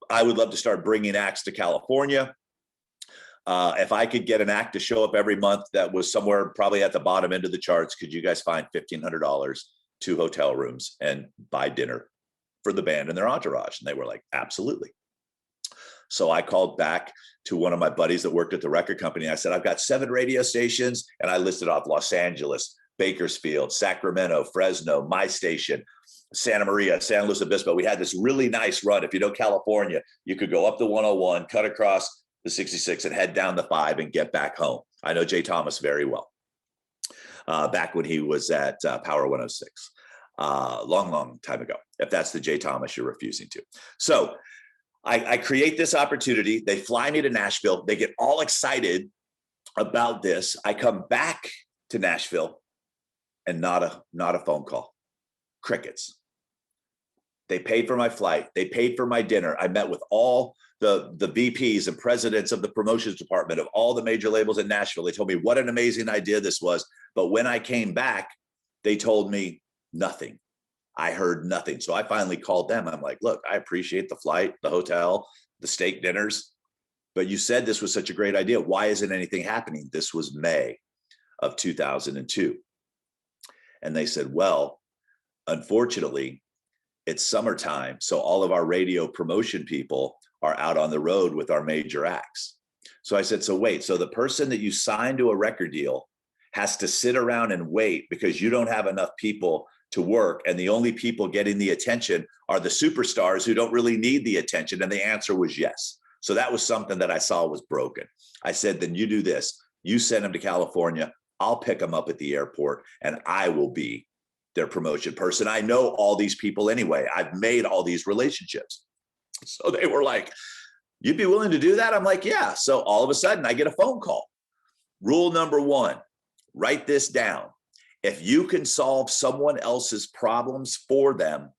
I would love to start bringing acts to California. If I could get an act to show up every month that was somewhere probably at the bottom end of the charts, could you guys find $1,500, 2 hotel rooms, and buy dinner for the band and their entourage? And they were like, absolutely. So I called back to one of my buddies that worked at the record company. I said, I've got 7 radio stations, and I listed off Los Angeles, Bakersfield, Sacramento, Fresno, my station, Santa Maria, San Luis Obispo. We had this really nice run. If you know California, you could go up the 101, cut across the 66 and head down the 5 and get back home. I know Jay Thomas very well. Back when he was at Power 106, long time ago, if that's the Jay Thomas you're refusing to. So I create this opportunity. They fly me to Nashville. They get all excited about this. I come back to Nashville and not a phone call. Crickets. They paid for my flight. They paid for my dinner. I met with all the VPs and presidents of the promotions department of all the major labels in Nashville. They told me what an amazing idea this was. But when I came back, they told me nothing. I heard nothing. So I finally called them. I'm like, look, I appreciate the flight, the hotel, the steak dinners, but you said this was such a great idea. Why isn't anything happening? This was May of 2002. And they said, well, unfortunately, it's summertime. So all of our radio promotion people are out on the road with our major acts. So I said, so wait, so the person that you signed to a record deal has to sit around and wait because you don't have enough people to work, and the only people getting the attention are the superstars who don't really need the attention? And the answer was yes. So that was something that I saw was broken. I said, then you do this. You send them to California. I'll pick them up at the airport and I will be their promotion person. I know all these people anyway. I've made all these relationships. So they were like, you'd be willing to do that? I'm like, yeah. So all of a sudden I get a phone call. Rule number 1, write this down. If you can solve someone else's problems for them,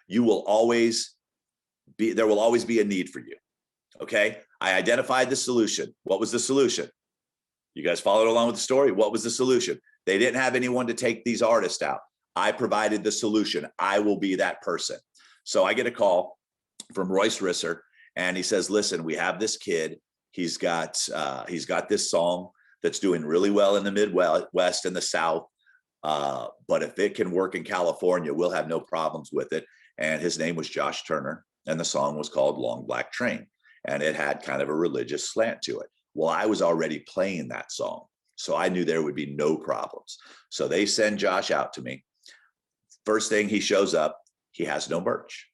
there will always be a need for you. Okay. I identified the solution. What was the solution? You guys followed along with the story. What was the solution? They didn't have anyone to take these artists out. I provided the solution. I will be that person. So I get a call from Royce Risser, and he says, listen, we have this kid. He's got this song that's doing really well in the Midwest and the South. But if it can work in California, we'll have no problems with it. And his name was Josh Turner, and the song was called Long Black Train, and it had kind of a religious slant to it. Well, I was already playing that song, so I knew there would be no problems. So they send Josh out to me. First thing, he shows up, he has no merch.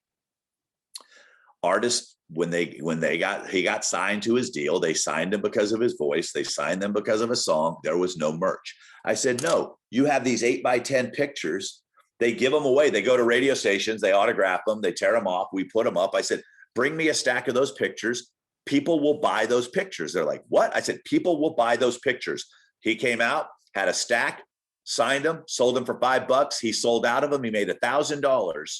artists, when he got signed to his deal, they signed him because of his voice. They signed them because of a song. There was no merch. I said, no, you have these 8x10 pictures. They give them away. They go to radio stations, they autograph them, they tear them off. We put them up. I said, bring me a stack of those pictures. People will buy those pictures. They're like, what? I said, people will buy those pictures. He came out, had a stack, signed them, sold them for $5. He sold out of them. He made $1,000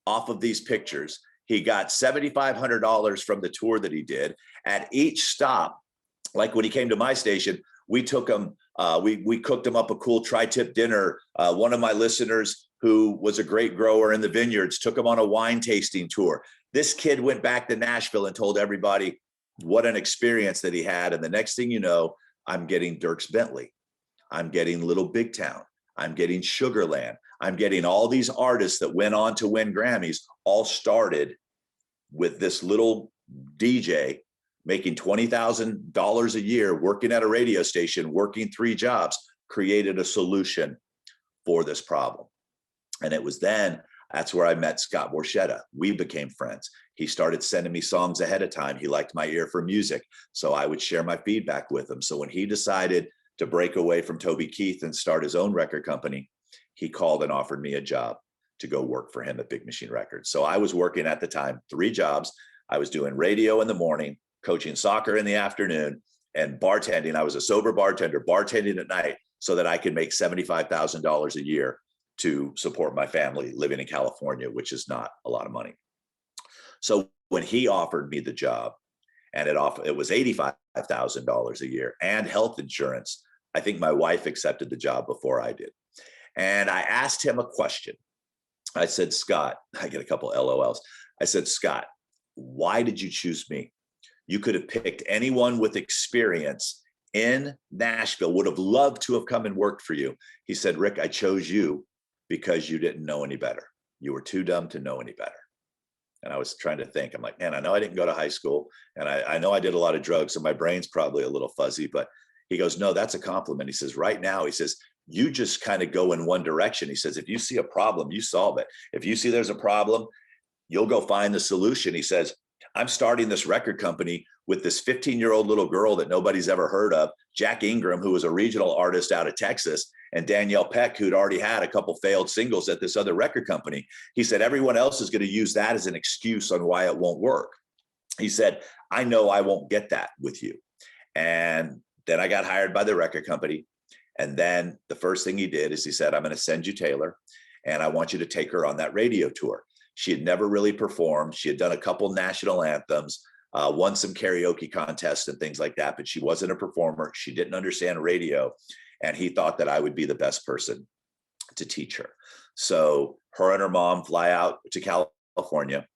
off of these pictures. He got $7,500 from the tour that he did. At each stop, like when he came to my station, we took him, we cooked him up a cool tri-tip dinner. One of my listeners who was a great grower in the vineyards took him on a wine tasting tour. This kid went back to Nashville and told everybody what an experience that he had. And the next thing you know, I'm getting Dierks Bentley. I'm getting Little Big Town. I'm getting Sugarland. I'm getting all these artists that went on to win Grammys, all started with this little DJ making $20,000 a year, working at a radio station, working 3 jobs, created a solution for this problem. And it was then, that's where I met Scott Borchetta. We became friends. He started sending me songs ahead of time. He liked my ear for music, so I would share my feedback with him. So when he decided to break away from Toby Keith and start his own record company, he called and offered me a job to go work for him at Big Machine Records. So I was working at the time 3 jobs. I was doing radio in the morning, coaching soccer in the afternoon, and bartending. I was a sober bartender, bartending at night so that I could make $75,000 a year to support my family living in California, which is not a lot of money. So when he offered me the job, and it was $85,000 a year and health insurance, I think my wife accepted the job before I did. And I asked him a question. I said, Scott, I get a couple LOLs. I said, Scott, why did you choose me? You could have picked anyone with experience in Nashville, would have loved to have come and worked for you. He said, Rick, I chose you because you didn't know any better. You were too dumb to know any better. And I was trying to think, I'm like, man, I know I didn't go to high school, and I know I did a lot of drugs, so my brain's probably a little fuzzy, but he goes, no, that's a compliment. He says, right now, he says, you just kind of go in one direction. He says, if you see a problem, you solve it. If you see there's a problem, you'll go find the solution. He says, I'm starting this record company with this 15-year-old little girl that nobody's ever heard of, Jack Ingram, who was a regional artist out of Texas, and Danielle Peck, who'd already had a couple failed singles at this other record company. He said, everyone else is going to use that as an excuse on why it won't work. He said, I know I won't get that with you. And then I got hired by the record company. And then the first thing he did is he said, I'm going to send you Taylor, and I want you to take her on that radio tour. She had never really performed. She had done a couple national anthems, won some karaoke contests and things like that, but she wasn't a performer. She didn't understand radio. And he thought that I would be the best person to teach her. So her and her mom fly out to California.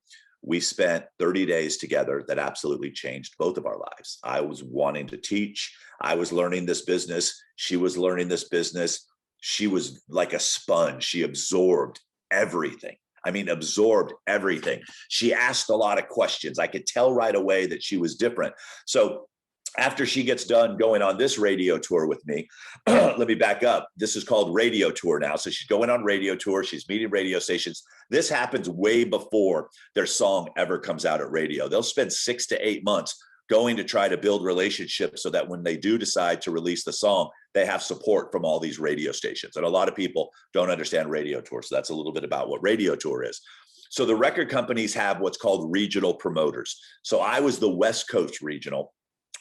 We spent 30 days together that absolutely changed both of our lives. I was wanting to teach. I was learning this business. She was learning this business. She was like a sponge. She absorbed everything. I mean, absorbed everything. She asked a lot of questions. I could tell right away that she was different. So after she gets done going on this radio tour with me, let me back up. This is called radio tour now. So she's going on radio tour. She's meeting radio stations. This happens way before their song ever comes out at radio. They'll spend 6 to 8 months going to try to build relationships so that when they do decide to release the song, they have support from all these radio stations. And a lot of people don't understand radio tour. So that's a little bit about what radio tour is. So the record companies have what's called regional promoters. So I was the West Coast regional,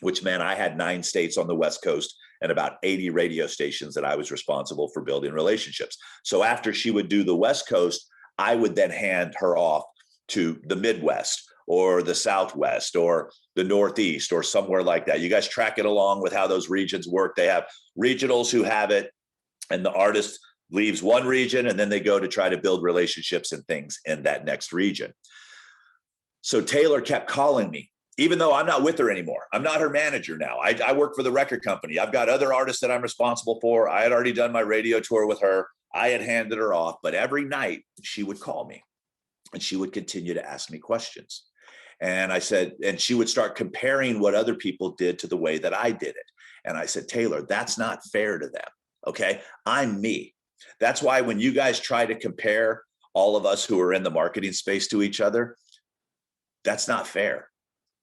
which meant I had 9 states on the West Coast and about 80 radio stations that I was responsible for building relationships. So after she would do the West Coast, I would then hand her off to the Midwest or the Southwest or the Northeast or somewhere like that. You guys track it along with how those regions work. They have regionals who have it, and the artist leaves one region and then they go to try to build relationships and things in that next region. So Taylor kept calling me, even though I'm not with her anymore. I'm not her manager now. I work for the record company. I've got other artists that I'm responsible for. I had already done my radio tour with her. I had handed her off, but every night she would call me and she would continue to ask me questions. And I said, and she would start comparing what other people did to the way that I did it. And I said, Taylor, that's not fair to them. Okay. I'm me. That's why when you guys try to compare all of us who are in the marketing space to each other, That's not fair,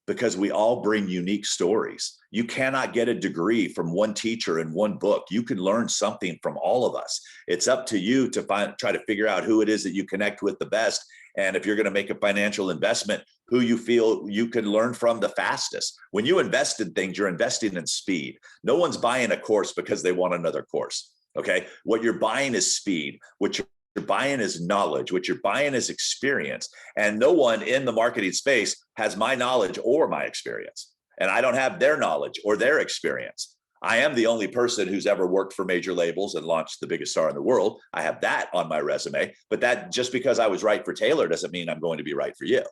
because we all bring unique stories. You cannot get a degree from one teacher in one book. You can learn something from all of us. It's up to you to try to figure out who it is that you connect with the best. And if you're going to make a financial investment, who you feel you can learn from the fastest. When you invest in things, you're investing in speed. No one's buying a course because they want another course. Okay. What you're buying is speed. What you're buying is knowledge. What you're buying is experience. And no one in the marketing space has my knowledge or my experience. And I don't have their knowledge or their experience. I am the only person who's ever worked for major labels and launched the biggest star in the world. I have that on my resume, but that just because I was right for Taylor doesn't mean I'm going to be right for you.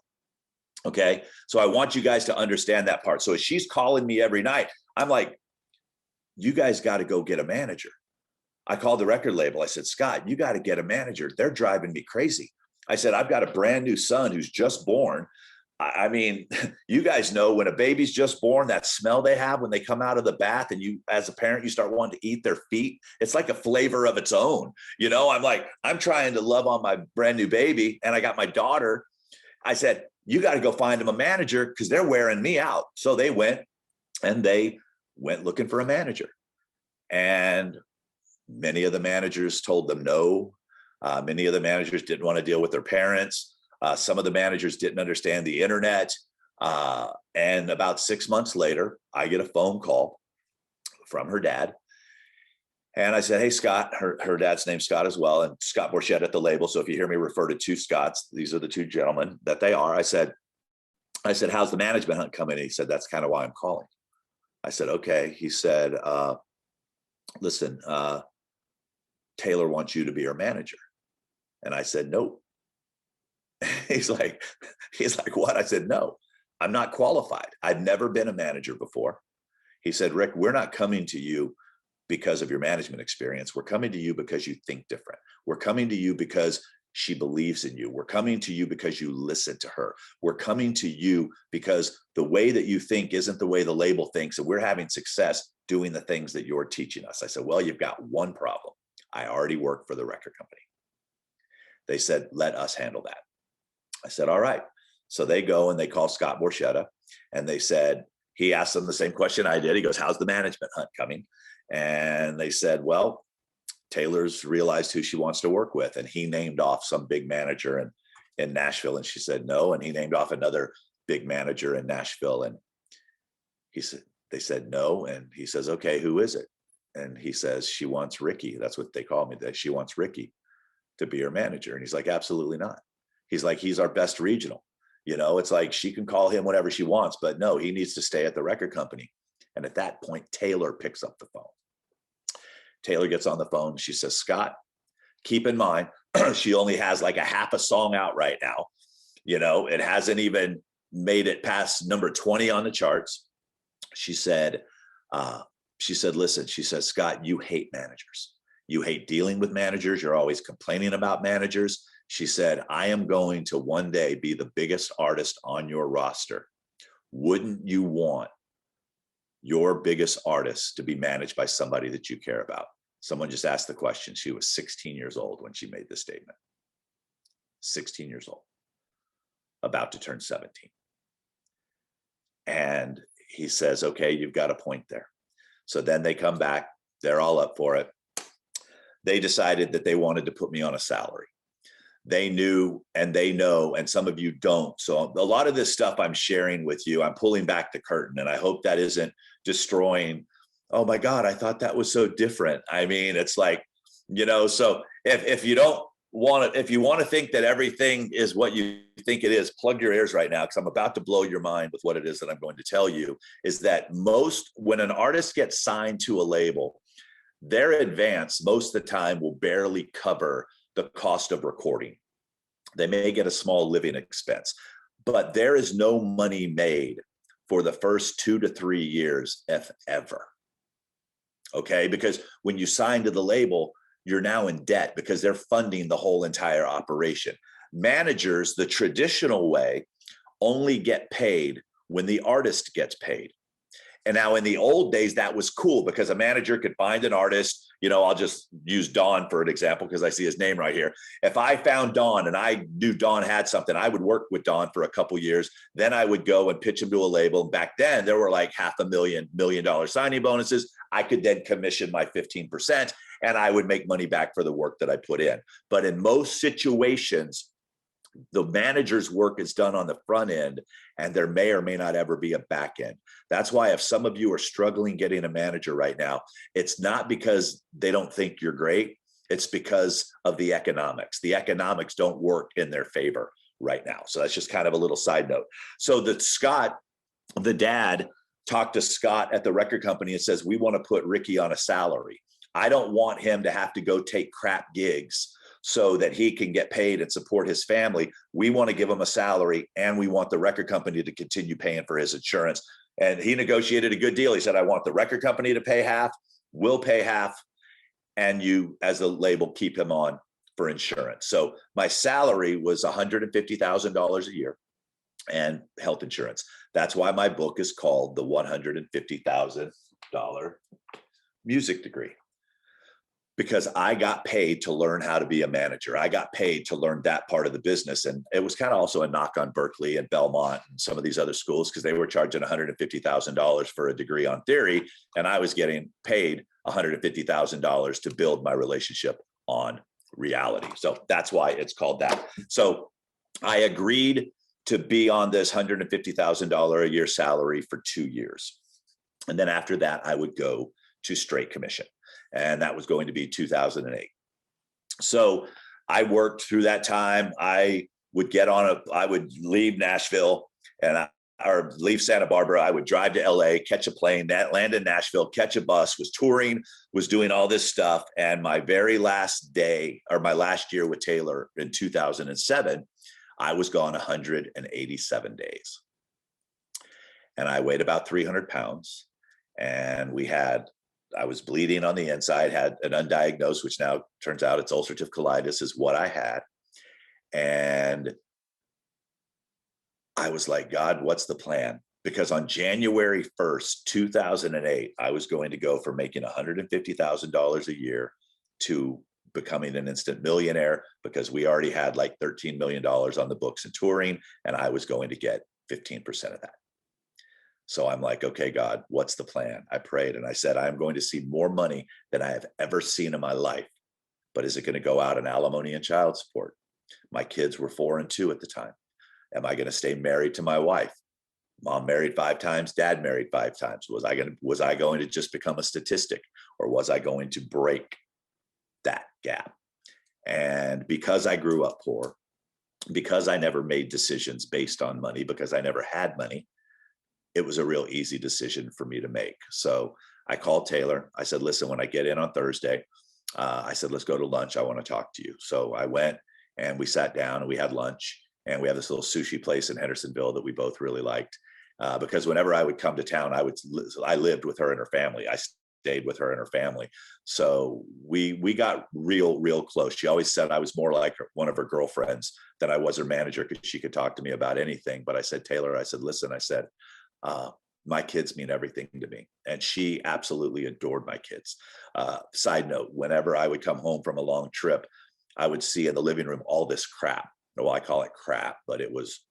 Okay. So I want you guys to understand that part. So as she's calling me every night, I'm like, you guys got to go get a manager. I called the record label. I said, Scott, you got to get a manager. They're driving me crazy. I said, I've got a brand new son who's just born. I mean, you guys know when a baby's just born, that smell they have when they come out of the bath, and you, as a parent, you start wanting to eat their feet. It's like a flavor of its own. You know, I'm trying to love on my brand new baby, and I got my daughter. I said, you got to go find them a manager because they're wearing me out. So they went looking for a manager. And many of the managers told them no. Many of the managers didn't want to deal with their parents. Some of the managers didn't understand the internet. And about 6 months later, I get a phone call from her dad. And I said, hey, Scott, her dad's name's Scott as well. And Scott Borchetta at the label. So if you hear me refer to two Scotts, these are the two gentlemen that they are. I said, how's the management hunt coming? He said, that's kind of why I'm calling. I said, okay. He said, listen, Taylor wants you to be her manager. And I said, no. He's like, what? I said, no, I'm not qualified. I've never been a manager before. He said, Rick, we're not coming to you because of your management experience. We're coming to you because you think different. We're coming to you because she believes in you. We're coming to you because you listen to her. We're coming to you because the way that you think isn't the way the label thinks, and we're having success doing the things that you're teaching us. I said, well, you've got one problem. I already work for the record company. They said, let us handle that. I said, all right. So they go and they call Scott Borchetta, and they said, he asked them the same question I did. He goes, how's the management hunt coming? And they said, well, Taylor's realized who she wants to work with. And he named off some big manager in Nashville. And she said, no. And he named off another big manager in Nashville. And they said, no. And he says, okay, who is it? And he says, she wants Ricky. That's what they call me. That she wants Ricky to be her manager. And he's like, absolutely not. He's like, he's our best regional. You know, it's like she can call him whatever she wants, but no, he needs to stay at the record company. And at that point, Taylor picks up the phone. Taylor gets on the phone. She says, Scott, keep in mind, she only has like a half a song out right now. You know, it hasn't even made it past number 20 on the charts. She said, listen, she says, Scott, you hate managers. You hate dealing with managers. You're always complaining about managers. She said, I am going to one day be the biggest artist on your roster. Wouldn't you want your biggest artist to be managed by somebody that you care about? Someone just asked the question. She was 16 years old when she made this statement. 16 years old, about to turn 17. And he says, okay, you've got a point there. So then they come back. They're all up for it. They decided that they wanted to put me on a salary. They knew, and they know, and some of you don't. So a lot of this stuff I'm sharing with you, I'm pulling back the curtain, and I hope that isn't destroying. Oh my God, I thought that was so different. I mean, it's like, you know, so if you don't want to, if you want to think that everything is what you think it is, plug your ears right now, because I'm about to blow your mind with what it is that I'm going to tell you. Is that when an artist gets signed to a label, their advance most of the time will barely cover the cost of recording. They may get a small living expense, but there is no money made for the first 2 to 3 years, if ever. Okay, because when you sign to the label, you're now in debt because they're funding the whole entire operation. Managers, the traditional way, only get paid when the artist gets paid. And now in the old days, that was cool because a manager could find an artist. I'll just use Don for an example because I see his name right here. If I found Don and I knew Don had something, I would work with Don for a couple years. Then I would go and pitch him to a label. And back then there were like $500,000, $1 million signing bonuses. I could then commission my 15% and I would make money back for the work that I put in. But in most situations, the manager's work is done on the front end and there may or may not ever be a back end. That's why if some of you are struggling getting a manager right now, it's not because they don't think you're great. It's because of the economics. The economics don't work in their favor right now. So that's just kind of a little side note. So that Scott, the dad, talked to Scott at the record company and says, we want to put Ricky on a salary. I don't want him to have to go take crap gigs so that he can get paid and support his family. We want to give him a salary and we want the record company to continue paying for his insurance. And he negotiated a good deal. He said, I want the record company to pay half, we'll pay half, and you as a label keep him on for insurance. So my salary was $150,000 a year and health insurance. That's why my book is called The $150,000 Music Degree. Because I got paid to learn how to be a manager. I got paid to learn that part of the business. And it was kind of also a knock on Berkeley and Belmont and some of these other schools because they were charging $150,000 for a degree on theory. And I was getting paid $150,000 to build my relationship on reality. So that's why it's called that. So I agreed to be on this $150,000 a year salary for 2 years. And then after that, I would go to straight commission. And that was going to be 2008. So I worked through that time. I would leave Nashville or leave Santa Barbara. I would drive to LA, catch a plane, land in Nashville, catch a bus, was touring, was doing all this stuff. And my very last day or my last year with Taylor in 2007, I was gone 187 days. And I weighed about 300 pounds. And I was bleeding on the inside, had an undiagnosed, which now turns out it's ulcerative colitis is what I had. And I was like, God, what's the plan? Because on January 1st, 2008, I was going to go from making $150,000 a year to becoming an instant millionaire because we already had like $13 million on the books and touring, and I was going to get 15% of that. So I'm like, okay, God, what's the plan? I prayed and I said, I'm going to see more money than I have ever seen in my life. But is it going to go out in alimony and child support? My kids were 4 and 2 at the time. Am I going to stay married to my wife? Mom married 5 times, dad married 5 times. Was I going to just become a statistic, or was I going to break that gap? And because I grew up poor, because I never made decisions based on money, because I never had money, it was a real easy decision for me to make. So I called Taylor. I said, listen, when I get in on Thursday, I said, let's go to lunch. I want to talk to you. So I went and we sat down and we had lunch, and we have this little sushi place in Hendersonville that we both really liked because whenever I would come to town, I lived with her and her family. I stayed with her and her family. So we got real close. She always said I was more like one of her girlfriends than I was her manager because she could talk to me about anything. But I said, Taylor, I said, listen, I said, my kids mean everything to me. And she absolutely adored my kids. Side note, whenever I would come home from a long trip, I would see in the living room all this crap. Well, I call it crap, but it was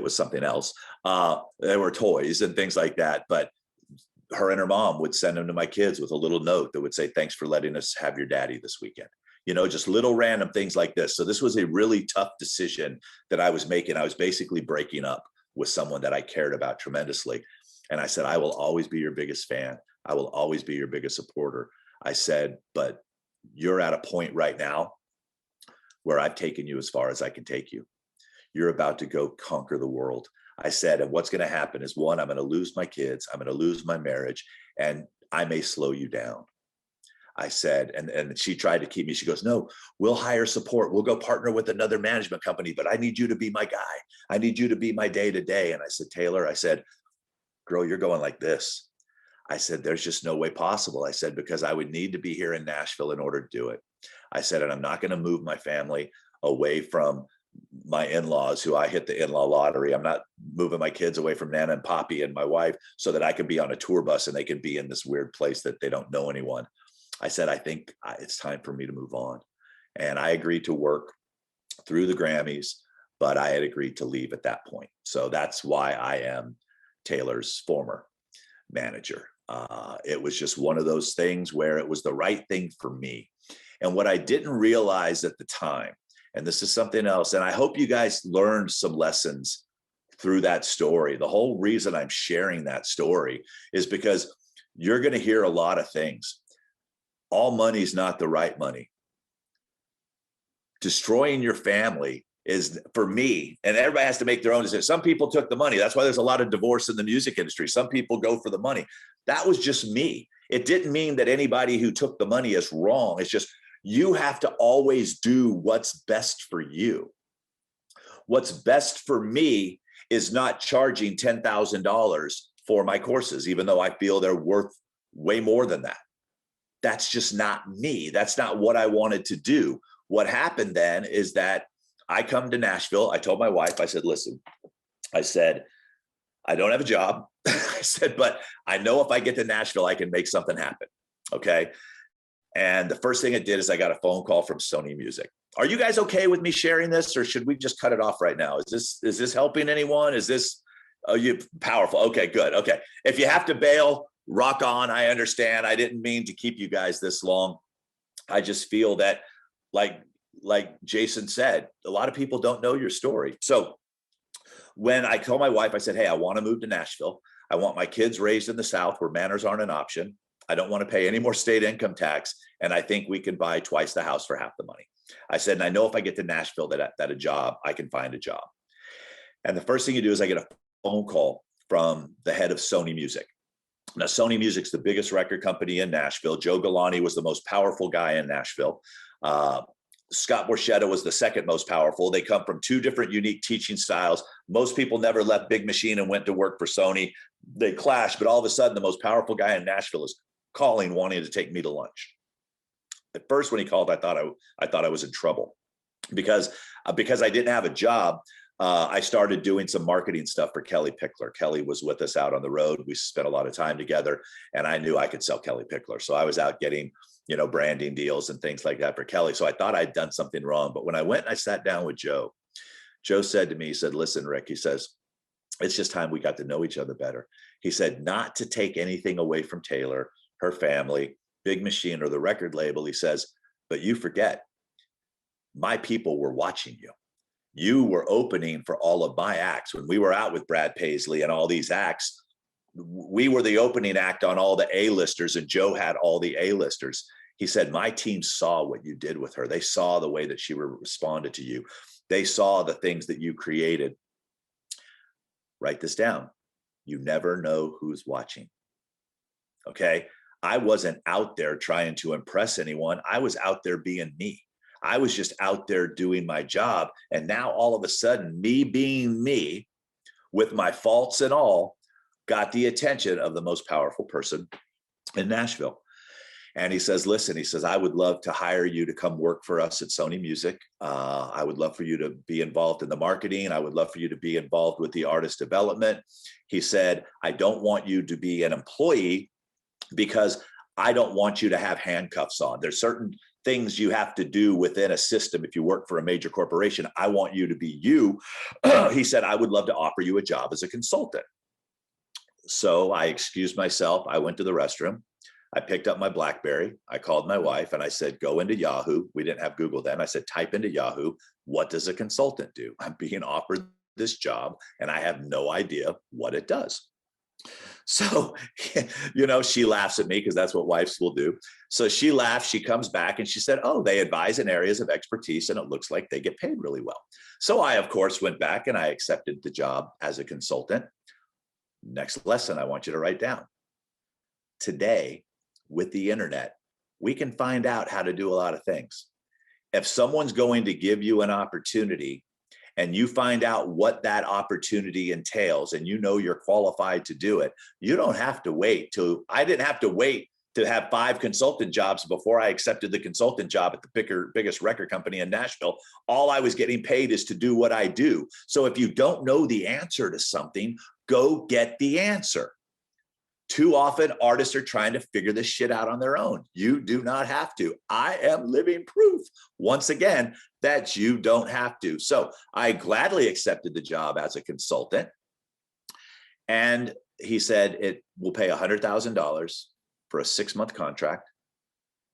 something else. There were toys and things like that. But her and her mom would send them to my kids with a little note that would say, thanks for letting us have your daddy this weekend. Just little random things like this. So this was a really tough decision that I was making. I was basically breaking up with someone that I cared about tremendously. And I said, I will always be your biggest fan. I will always be your biggest supporter. I said, but you're at a point right now where I've taken you as far as I can take you. You're about to go conquer the world. I said, and what's going to happen is, one, I'm going to lose my kids. I'm going to lose my marriage, and I may slow you down. I said, and she tried to keep me. She goes, no, we'll hire support. We'll go partner with another management company, but I need you to be my guy. I need you to be my day to day. And I said, Taylor, I said, girl, you're going like this. I said, there's just no way possible. I said, because I would need to be here in Nashville in order to do it. I said, and I'm not going to move my family away from my in-laws, who I hit the in-law lottery. I'm not moving my kids away from Nana and Poppy and my wife so that I could be on a tour bus and they could be in this weird place that they don't know anyone. I said, I think it's time for me to move on. And I agreed to work through the Grammys, but I had agreed to leave at that point. So that's why I am Taylor's former manager. It was just one of those things where it was the right thing for me. And what I didn't realize at the time, and this is something else, and I hope you guys learned some lessons through that story. The whole reason I'm sharing that story is because you're going to hear a lot of things. All money is not the right money. Destroying your family is, for me, and everybody has to make their own decision. Some people took the money. That's why there's a lot of divorce in the music industry. Some people go for the money. That was just me. It didn't mean that anybody who took the money is wrong. It's just, you have to always do what's best for you. What's best for me is not charging $10,000 for my courses, even though I feel they're worth way more than that. That's just not me. That's not what I wanted to do. What happened then is that I come to Nashville. I told my wife, I said, listen, I said, I don't have a job. I said, but I know if I get to Nashville, I can make something happen. Okay. And the first thing it did is I got a phone call from Sony Music. Are you guys okay with me sharing this, or should we just cut it off right now? Is this helping anyone? Is this, oh, you powerful? Okay, good. Okay. If you have to bail, rock on. I understand. I didn't mean to keep you guys this long. I just feel that, like Jason said, a lot of people don't know your story. So when I told my wife, I said, hey, I want to move to Nashville. I want my kids raised in the South where manners aren't an option. I don't want to pay any more state income tax. And I think we can buy twice the house for half the money. I said, and I know if I get to Nashville that a job, I can find a job. And the first thing you do is I get a phone call from the head of Sony Music. Now, Sony Music's the biggest record company in Nashville. Joe Galante was the most powerful guy in Nashville. Scott Borchetta was the second most powerful. They come from two different unique teaching styles. Most people never left Big Machine and went to work for Sony. They clashed, but all of a sudden, the most powerful guy in Nashville is calling, wanting to take me to lunch. At first, when he called, I thought I was in trouble because I didn't have a job. I started doing some marketing stuff for Kellie Pickler. Kelly was with us out on the road. We spent a lot of time together, and I knew I could sell Kellie Pickler. So I was out getting, branding deals and things like that for Kelly. So I thought I'd done something wrong. But when I went and I sat down with Joe, Joe said to me, he said, listen, Rick, he says, it's just time we got to know each other better. He said, not to take anything away from Taylor, her family, Big Machine, or the record label. He says, but you forget, my people were watching you. You were opening for all of my acts. When we were out with Brad Paisley and all these acts, we were the opening act on all the A-listers, and Joe had all the A-listers. He said, my team saw what you did with her. They saw the way that she responded to you. They saw the things that you created. Write this down. You never know who's watching. Okay. I wasn't out there trying to impress anyone. I was out there being me. I was just out there doing my job. And now all of a sudden, me being me with my faults and all got the attention of the most powerful person in Nashville. And he says, listen, he says, I would love to hire you to come work for us at Sony Music. I would love for you to be involved in the marketing. I would love for you to be involved with the artist development. He said, I don't want you to be an employee because I don't want you to have handcuffs on. There's certain things you have to do within a system if you work for a major corporation. I want you to be you. He said, I would love to offer you a job as a consultant. So I excused myself. I went to the restroom. I picked up my BlackBerry. I called my wife and I said, go into Yahoo. We didn't have Google then. I said, type into Yahoo, what does a consultant do? I'm being offered this job and I have no idea what it does. So, she laughs at me because that's what wives will do. So she laughs, she comes back and she said, oh, they advise in areas of expertise and it looks like they get paid really well. So I, of course, went back and I accepted the job as a consultant. Next lesson I want you to write down. Today, with the internet, we can find out how to do a lot of things. If someone's going to give you an opportunity and you find out what that opportunity entails and you're qualified to do it, you don't have to wait I didn't have to wait to have 5 consultant jobs before I accepted the consultant job at the biggest record company in Nashville. All I was getting paid is to do what I do. So if you don't know the answer to something, go get the answer. Too often artists are trying to figure this shit out on their own. You do not have to. I am living proof, once again, that you don't have to. So I gladly accepted the job as a consultant. And he said, it will pay $100,000 for a 6-month contract.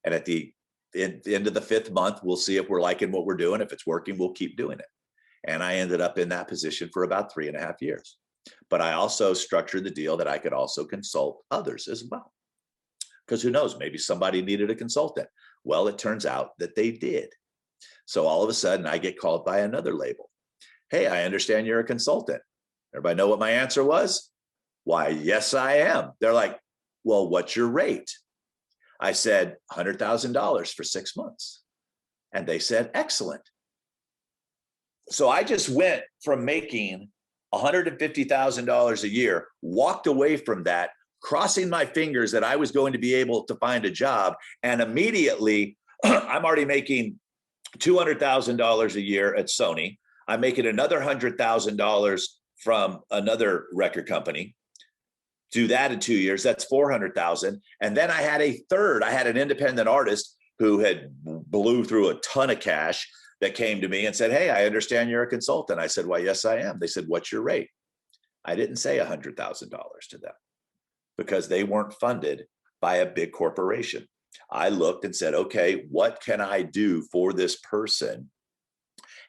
And at the end of the 5th month, we'll see if we're liking what we're doing. If it's working, we'll keep doing it. And I ended up in that position for about 3.5 years. But I also structured the deal that I could also consult others as well. Because who knows, maybe somebody needed a consultant. Well, it turns out that they did. So all of a sudden I get called by another label. Hey, I understand you're a consultant. Everybody know what my answer was? Why, yes, I am. They're like, well, what's your rate? I said, $100,000 for 6 months. And they said, excellent. So I just went from making $150,000 a year, walked away from that, crossing my fingers that I was going to be able to find a job. And immediately I'm already making $200,000 a year at Sony. I'm making another $100,000 from another record company. Do that in 2 years, that's 400,000. And then I had an independent artist who had blew through a ton of cash that came to me and said, hey, I understand you're a consultant. I said, why, yes, I am. They said, what's your rate? I didn't say $100,000 to them because they weren't funded by a big corporation. I looked and said, okay, what can I do for this person?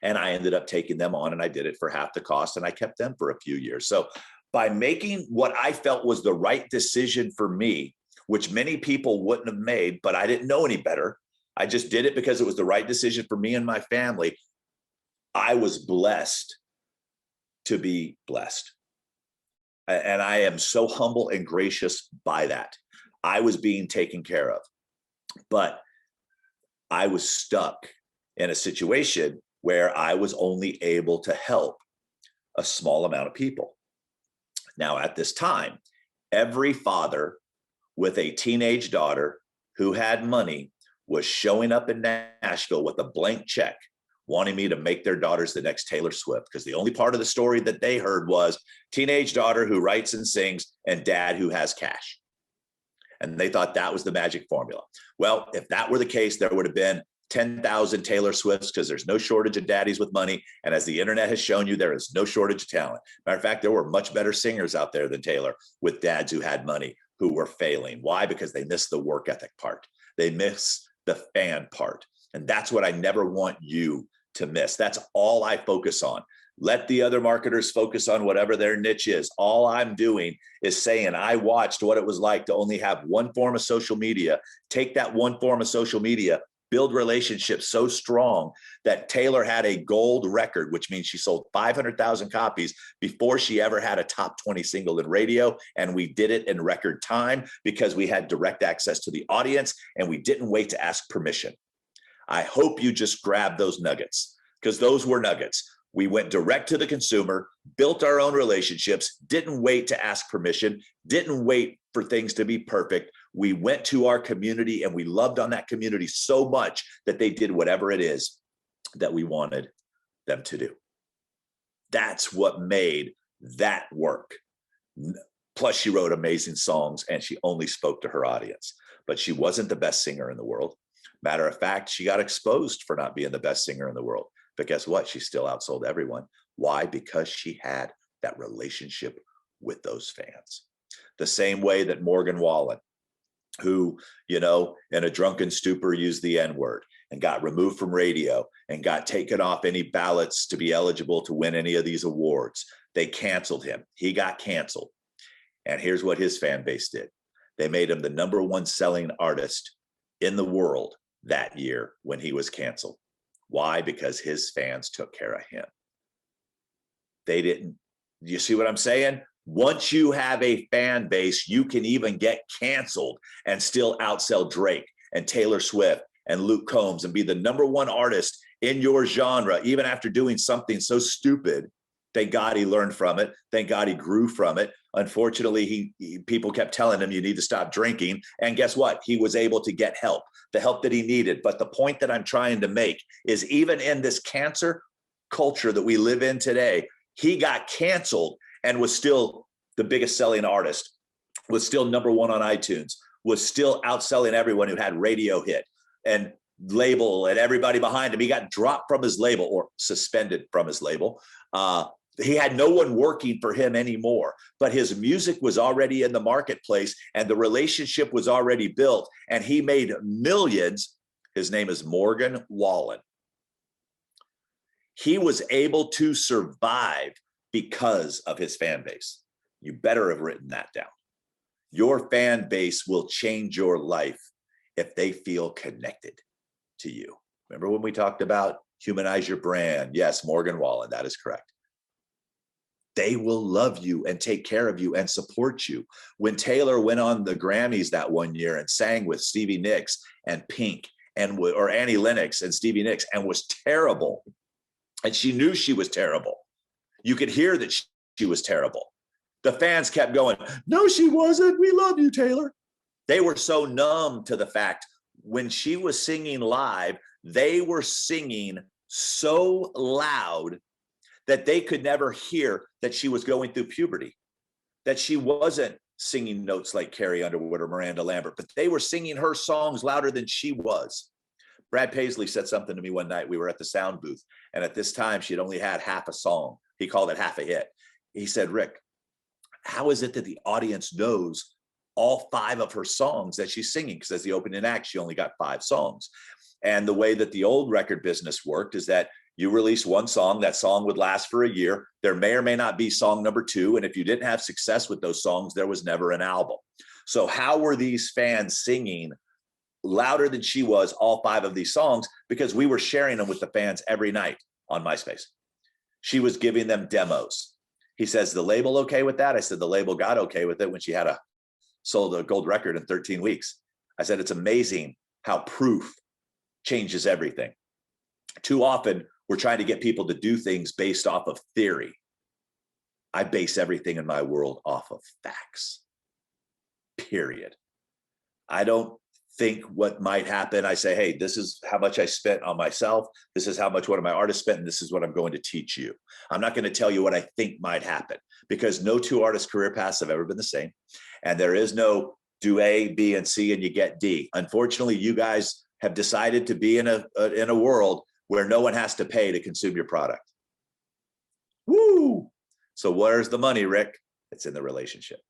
And I ended up taking them on, and I did it for half the cost, and I kept them for a few years. So by making what I felt was the right decision for me, which many people wouldn't have made, but I didn't know any better. I just did it because it was the right decision for me and my family. I was blessed to be blessed. And I am so humble and gracious by that. I was being taken care of, but I was stuck in a situation where I was only able to help a small amount of people. Now, at this time, every father with a teenage daughter who had money was showing up in Nashville with a blank check, wanting me to make their daughters the next Taylor Swift, because the only part of the story that they heard was teenage daughter who writes and sings and dad who has cash. And they thought that was the magic formula. Well, if that were the case, there would have been 10,000 Taylor Swifts, because there's no shortage of daddies with money. And as the internet has shown you, there is no shortage of talent. Matter of fact, there were much better singers out there than Taylor with dads who had money who were failing. Why? Because they missed the work ethic part. They miss the fan part. And that's what I never want you to miss. That's all I focus on. Let the other marketers focus on whatever their niche is. All I'm doing is saying I watched what it was like to only have one form of social media, take that one form of social media, build relationships so strong that Taylor had a gold record, which means she sold 500,000 copies before she ever had a top 20 single in radio. And we did it in record time because we had direct access to the audience and we didn't wait to ask permission. I hope you just grabbed those nuggets, because those were nuggets. We went direct to the consumer, built our own relationships, didn't wait to ask permission, didn't wait for things to be perfect. We went to our community and we loved on that community so much that they did whatever it is that we wanted them to do. That's what made that work. Plus, she wrote amazing songs and she only spoke to her audience, but she wasn't the best singer in the world. Matter of fact, she got exposed for not being the best singer in the world. But guess what? She still outsold everyone. Why? Because she had that relationship with those fans. The same way that Morgan Wallen, who, in a drunken stupor used the N-word and got removed from radio and got taken off any ballots to be eligible to win any of these awards. They canceled him. He got canceled. And here's what his fan base did. They made him the #1 selling artist in the world that year when he was canceled. Why? Because his fans took care of him. They didn't. You see what I'm saying? Once you have a fan base, you can even get canceled and still outsell Drake and Taylor Swift and Luke Combs and be the #1 artist in your genre, even after doing something so stupid Thank God he learned from it. Thank God he grew from it. Unfortunately, people kept telling him you need to stop drinking. And guess what? He was able to get help, the help that he needed. But the point that I'm trying to make is even in this cancer culture that we live in today, he got canceled and was still the biggest selling artist, was still #1 on iTunes, was still outselling everyone who had radio hit and label and everybody behind him. He got dropped from his label or suspended from his label. He had no one working for him anymore, but his music was already in the marketplace and the relationship was already built and he made millions. His name is Morgan Wallen. He was able to survive because of his fan base. You better have written that down. Your fan base will change your life if they feel connected to you. Remember when we talked about humanize your brand? Yes, Morgan Wallen, that is correct. They will love you and take care of you and support you. When Taylor went on the Grammys that one year and sang with Stevie Nicks and Pink or Annie Lennox and Stevie Nicks and was terrible, and she knew she was terrible. You could hear that she was terrible. The fans kept going, no, she wasn't. We love you, Taylor. They were so numb to the fact when she was singing live, they were singing so loud that they could never hear that she was going through puberty, that she wasn't singing notes like Carrie Underwood or Miranda Lambert, but they were singing her songs louder than she was. Brad Paisley said something to me one night. We were at the sound booth, and at this time, she had only had half a song. He called it half a hit. He said, Rick, how is it that the audience knows all 5 of her songs that she's singing? Because as the opening act, she only got 5 songs. And the way that the old record business worked is that you release one song, that song would last for a year. There may or may not be song number 2. And if you didn't have success with those songs, there was never an album. So how were these fans singing louder than she was all 5 of these songs? Because we were sharing them with the fans every night on MySpace. She was giving them demos. He says, the label okay with that? I said, the label got okay with it when she had sold a gold record in 13 weeks. I said, it's amazing how proof changes everything. Too often, we're trying to get people to do things based off of theory. I base everything in my world off of facts, period. I don't think what might happen. I say, hey, this is how much I spent on myself. This is how much one of my artists spent, and this is what I'm going to teach you. I'm not going to tell you what I think might happen because no 2 artists' career paths have ever been the same. And there is no do A, B, and C, and you get D. Unfortunately, you guys have decided to be in a world where no one has to pay to consume your product. Woo! So where's the money, Rick? It's in the relationship.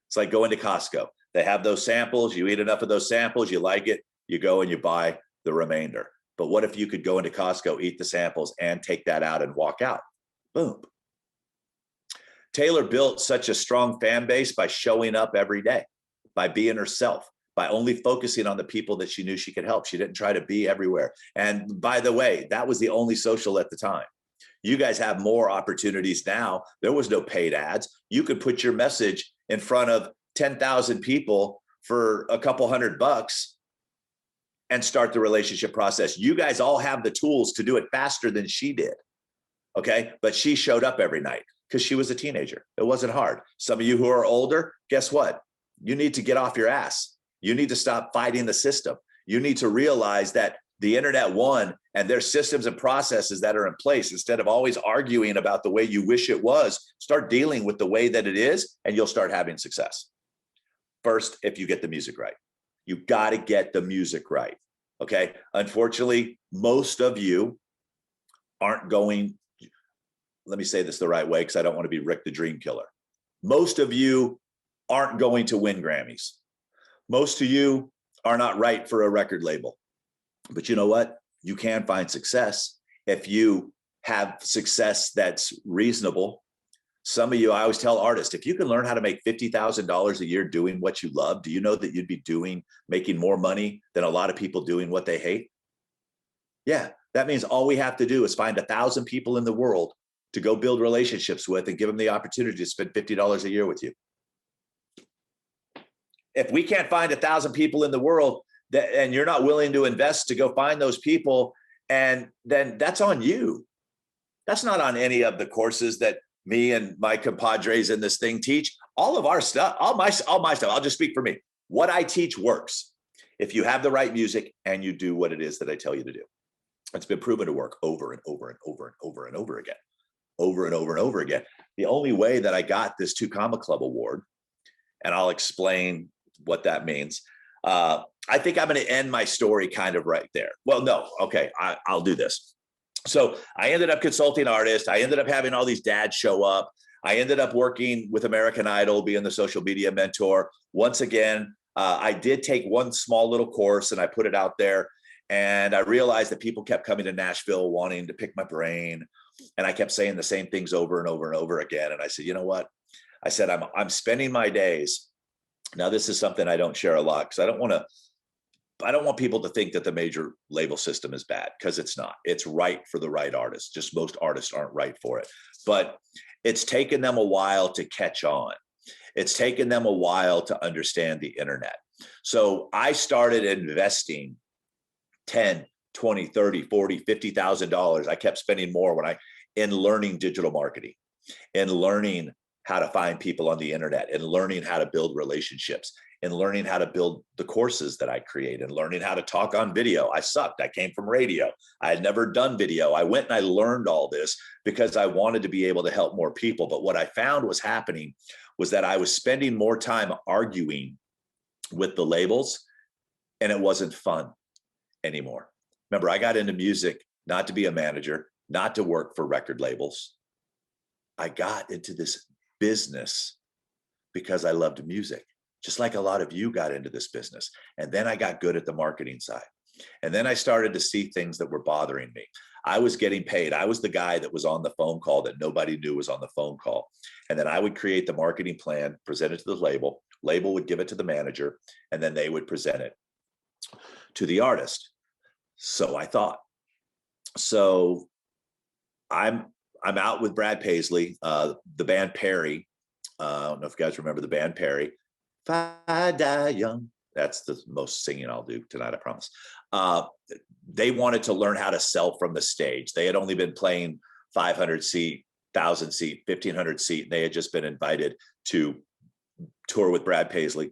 It's like going to Costco. They have those samples. You eat enough of those samples, you like it, you go and you buy the remainder. But what if you could go into Costco, eat the samples, and take that out and walk out? Boom. Taylor built such a strong fan base by showing up every day, by being herself, by only focusing on the people that she knew she could help. She didn't try to be everywhere. And by the way, that was the only social at the time. You guys have more opportunities now. There was no paid ads. You could put your message in front of 10,000 people for a couple $100 and start the relationship process. You guys all have the tools to do it faster than she did. Okay. But she showed up every night because she was a teenager. It wasn't hard. Some of you who are older, guess what? You need to get off your ass. You need to stop fighting the system. You need to realize that the internet won and there's systems and processes that are in place. Instead of always arguing about the way you wish it was, start dealing with the way that it is and you'll start having success. First, if you get the music right. You got to get the music right. Okay. Unfortunately, most of you aren't going, let me say this the right way because I don't want to be Rick the Dream Killer. Most of you aren't going to win Grammys. Most of you are not right for a record label. But you know what? You can find success if you have success that's reasonable. Some of you, I always tell artists, if you can learn how to make $50,000 a year doing what you love, do you know that you'd be making more money than a lot of people doing what they hate? Yeah, that means all we have to do is find 1,000 people in the world to go build relationships with and give them the opportunity to spend $50 a year with you. If we can't find 1,000 people in the world and you're not willing to invest to go find those people, and then that's on you. That's not on any of the courses that me and my compadres in this thing teach. All of our stuff, all my stuff, I'll just speak for me. What I teach works if you have the right music and you do what it is that I tell you to do. It's been proven to work over and over and over and over and over again, over and over and over again. The only way that I got this 2 Comma Club award, and I'll explain what that means. I think I'm going to end my story kind of right there. Well, no, okay, I'll do this. So I ended up consulting artists. I ended up having all these dads show up. I ended up working with American Idol, being the social media mentor. Once again, I did take one small little course and I put it out there. And I realized that people kept coming to Nashville wanting to pick my brain. And I kept saying the same things over and over and over again. And I said, you know what? I said, I'm spending my days. Now, this is something I don't share a lot because I don't want people to think that the major label system is bad, because it's not. It's right for the right artists. Just most artists aren't right for it. But it's taken them a while to catch on. It's taken them a while to understand the internet. So I started investing 10, 20, 30, 40, $50,000. I kept spending more in learning digital marketing, in learning how to find people on the internet, and learning how to build relationships, and learning how to build the courses that I create, and learning how to talk on video. I sucked. I came from radio. I had never done video. I went and I learned all this because I wanted to be able to help more people. But what I found was happening was that I was spending more time arguing with the labels, and it wasn't fun anymore. Remember, I got into music not to be a manager, not to work for record labels. I got into this business because I loved music, just like a lot of you got into this business. And then I got good at the marketing side. And then I started to see things that were bothering me. I was getting paid. I was the guy that was on the phone call that nobody knew was on the phone call. And then I would create the marketing plan, present it to the label. Label would give it to the manager, and then they would present it to the artist. So I thought. So I'm out with Brad Paisley, the band Perry. I don't know if you guys remember the band Perry. If I die young. That's the most singing I'll do tonight, I promise. They wanted to learn how to sell from the stage. They had only been playing 500 seat, 1,000 seat, 1,500 seat, and they had just been invited to tour with Brad Paisley.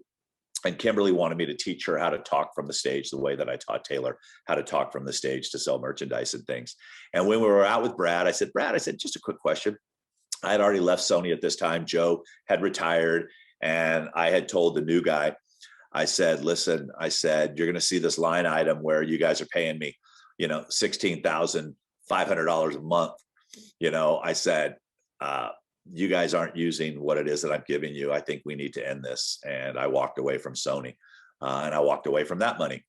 And Kimberly wanted me to teach her how to talk from the stage the way that I taught Taylor how to talk from the stage to sell merchandise and things. And when we were out with Brad, I said, just a quick question. I had already left Sony at this time. Joe had retired, and I had told the new guy, I said, listen, you're going to see this line item where you guys are paying me, $16,500 a month. I said, you guys aren't using what it is that I'm giving you. I think we need to end this. And I walked away from Sony, and I walked away from that money.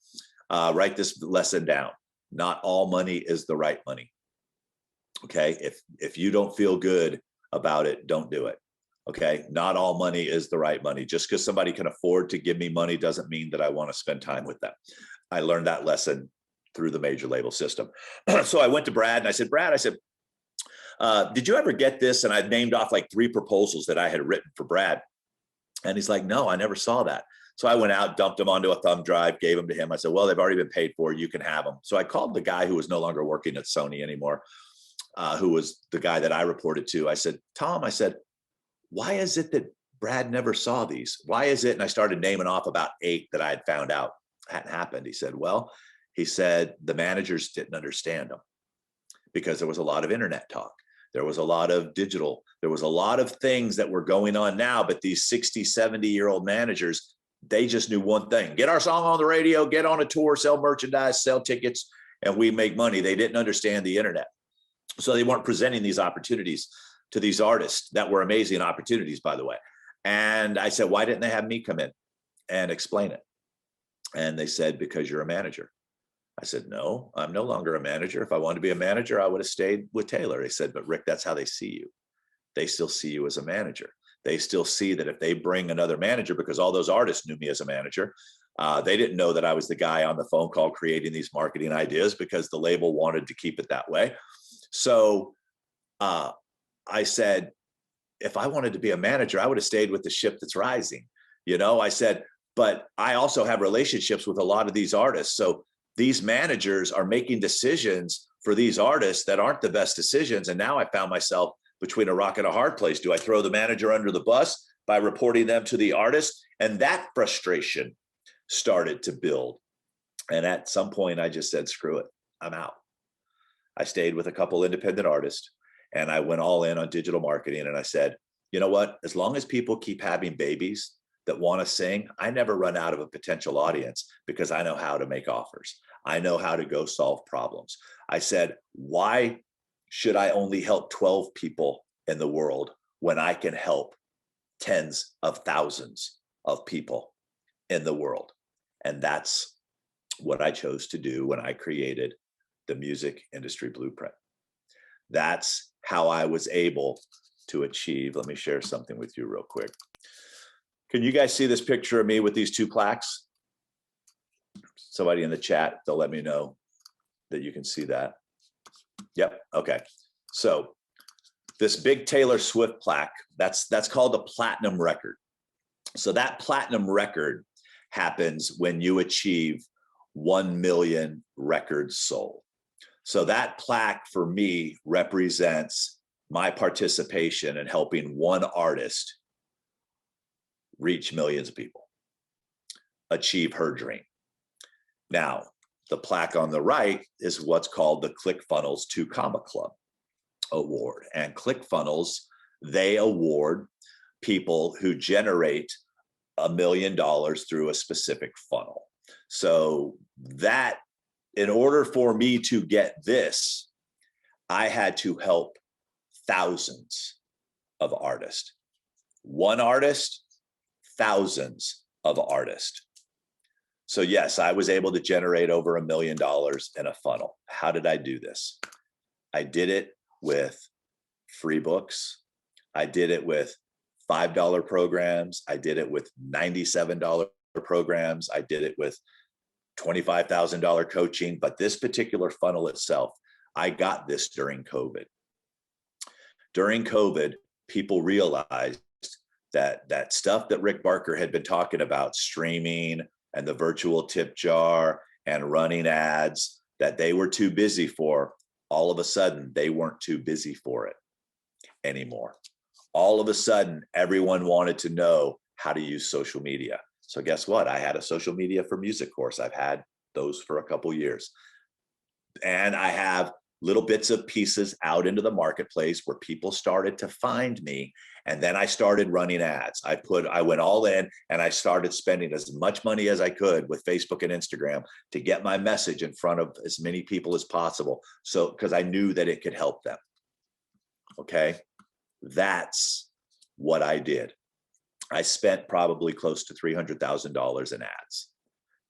Write this lesson down. Not all money is the right money. Okay. If you don't feel good about it, don't do it. Okay. Not all money is the right money. Just because somebody can afford to give me money doesn't mean that I want to spend time with them. I learned that lesson through the major label system. So I went to Brad and I said, Brad, did you ever get this? And I named off like 3 proposals that I had written for Brad. And he's like, no, I never saw that. So I went out, dumped them onto a thumb drive, gave them to him. I said, well, they've already been paid for. You can have them. So I called the guy who was no longer working at Sony anymore, who was the guy that I reported to. I said, Tom, why is it that Brad never saw these? Why is it? And I started naming off about 8 that I had found out hadn't happened. He said, the managers didn't understand them because there was a lot of internet talk. There was a lot of digital. There was a lot of things that were going on now, but these 60, 70-year-old managers, they just knew one thing: get our song on the radio, get on a tour, sell merchandise, sell tickets, and we make money. They didn't understand the internet. So they weren't presenting these opportunities to these artists that were amazing opportunities, by the way. And I said, why didn't they have me come in and explain it? And they said, because you're a manager. I said, no, I'm no longer a manager. If I wanted to be a manager, I would have stayed with Taylor. He said, but Rick, that's how they see you. They still see you as a manager. They still see that if they bring another manager, because all those artists knew me as a manager, they didn't know that I was the guy on the phone call creating these marketing ideas because the label wanted to keep it that way. So I said, if I wanted to be a manager, I would have stayed with the ship that's rising. I said, but I also have relationships with a lot of these artists. So these managers are making decisions for these artists that aren't the best decisions. And now I found myself between a rock and a hard place. Do I throw the manager under the bus by reporting them to the artist? And that frustration started to build. And at some point I just said, screw it, I'm out. I stayed with a couple independent artists and I went all in on digital marketing. And I said, you know what, as long as people keep having babies that want to sing, I never run out of a potential audience because I know how to make offers. I know how to go solve problems. I said, why should I only help 12 people in the world when I can help tens of thousands of people in the world? And that's what I chose to do when I created the Music Industry Blueprint. That's how I was able to achieve. Let me share something with you real quick. Can you guys see this picture of me with these two plaques? Somebody in the chat, they'll let me know that you can see that. Yep, okay. So this big Taylor Swift plaque, that's called a platinum record. So that platinum record happens when you achieve 1 million records sold. So that plaque for me represents my participation in helping one artist reach millions of people, achieve her dream. Now, the plaque on the right is what's called the ClickFunnels 2 Comma Club Award. And ClickFunnels, they award people who generate $1 million through a specific funnel. So that, in order for me to get this, I had to help thousands of artists. One artist, thousands of artists. So yes, I was able to generate over $1 million in a funnel. How did I do this? I did it with free books. I did it with $5 programs. I did it with $97 programs. I did it with $25,000 coaching. But this particular funnel itself, I got this during COVID. During COVID, people realized that stuff that Rick Barker had been talking about, streaming and the virtual tip jar and running ads, that they were too busy for. All of a sudden, they weren't too busy for it anymore. All of a sudden, everyone wanted to know how to use social media. So guess what? I had a social media for music course. I've had those for a couple years. And I have little bits of pieces out into the marketplace where people started to find me. And then I started running ads. I went all in and I started spending as much money as I could with Facebook and Instagram to get my message in front of as many people as possible. So, because I knew that it could help them. Okay. That's what I did. I spent probably close to $300,000 in ads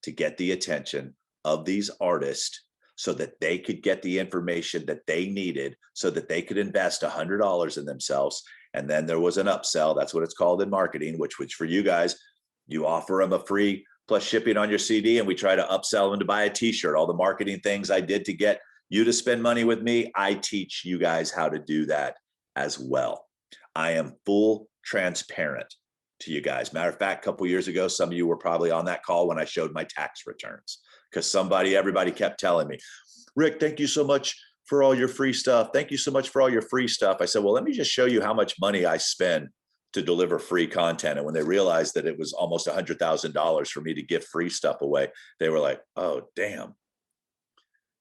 to get the attention of these artists so that they could get the information that they needed so that they could invest $100 in themselves. And then there was an upsell. That's what it's called in marketing, which for you guys, you offer them a free plus shipping on your CD, and we try to upsell them to buy a t-shirt. All the marketing things I did to get you to spend money with me, I teach you guys how to do that as well. I am full transparent to you guys. Matter of fact, a couple years ago, some of you were probably on that call when I showed my tax returns, because everybody kept telling me, Rick, thank you so much for all your free stuff. Thank you so much for all your free stuff. I said, well, let me just show you how much money I spend to deliver free content. And when they realized that it was almost $100,000 for me to give free stuff away, they were like, oh, damn.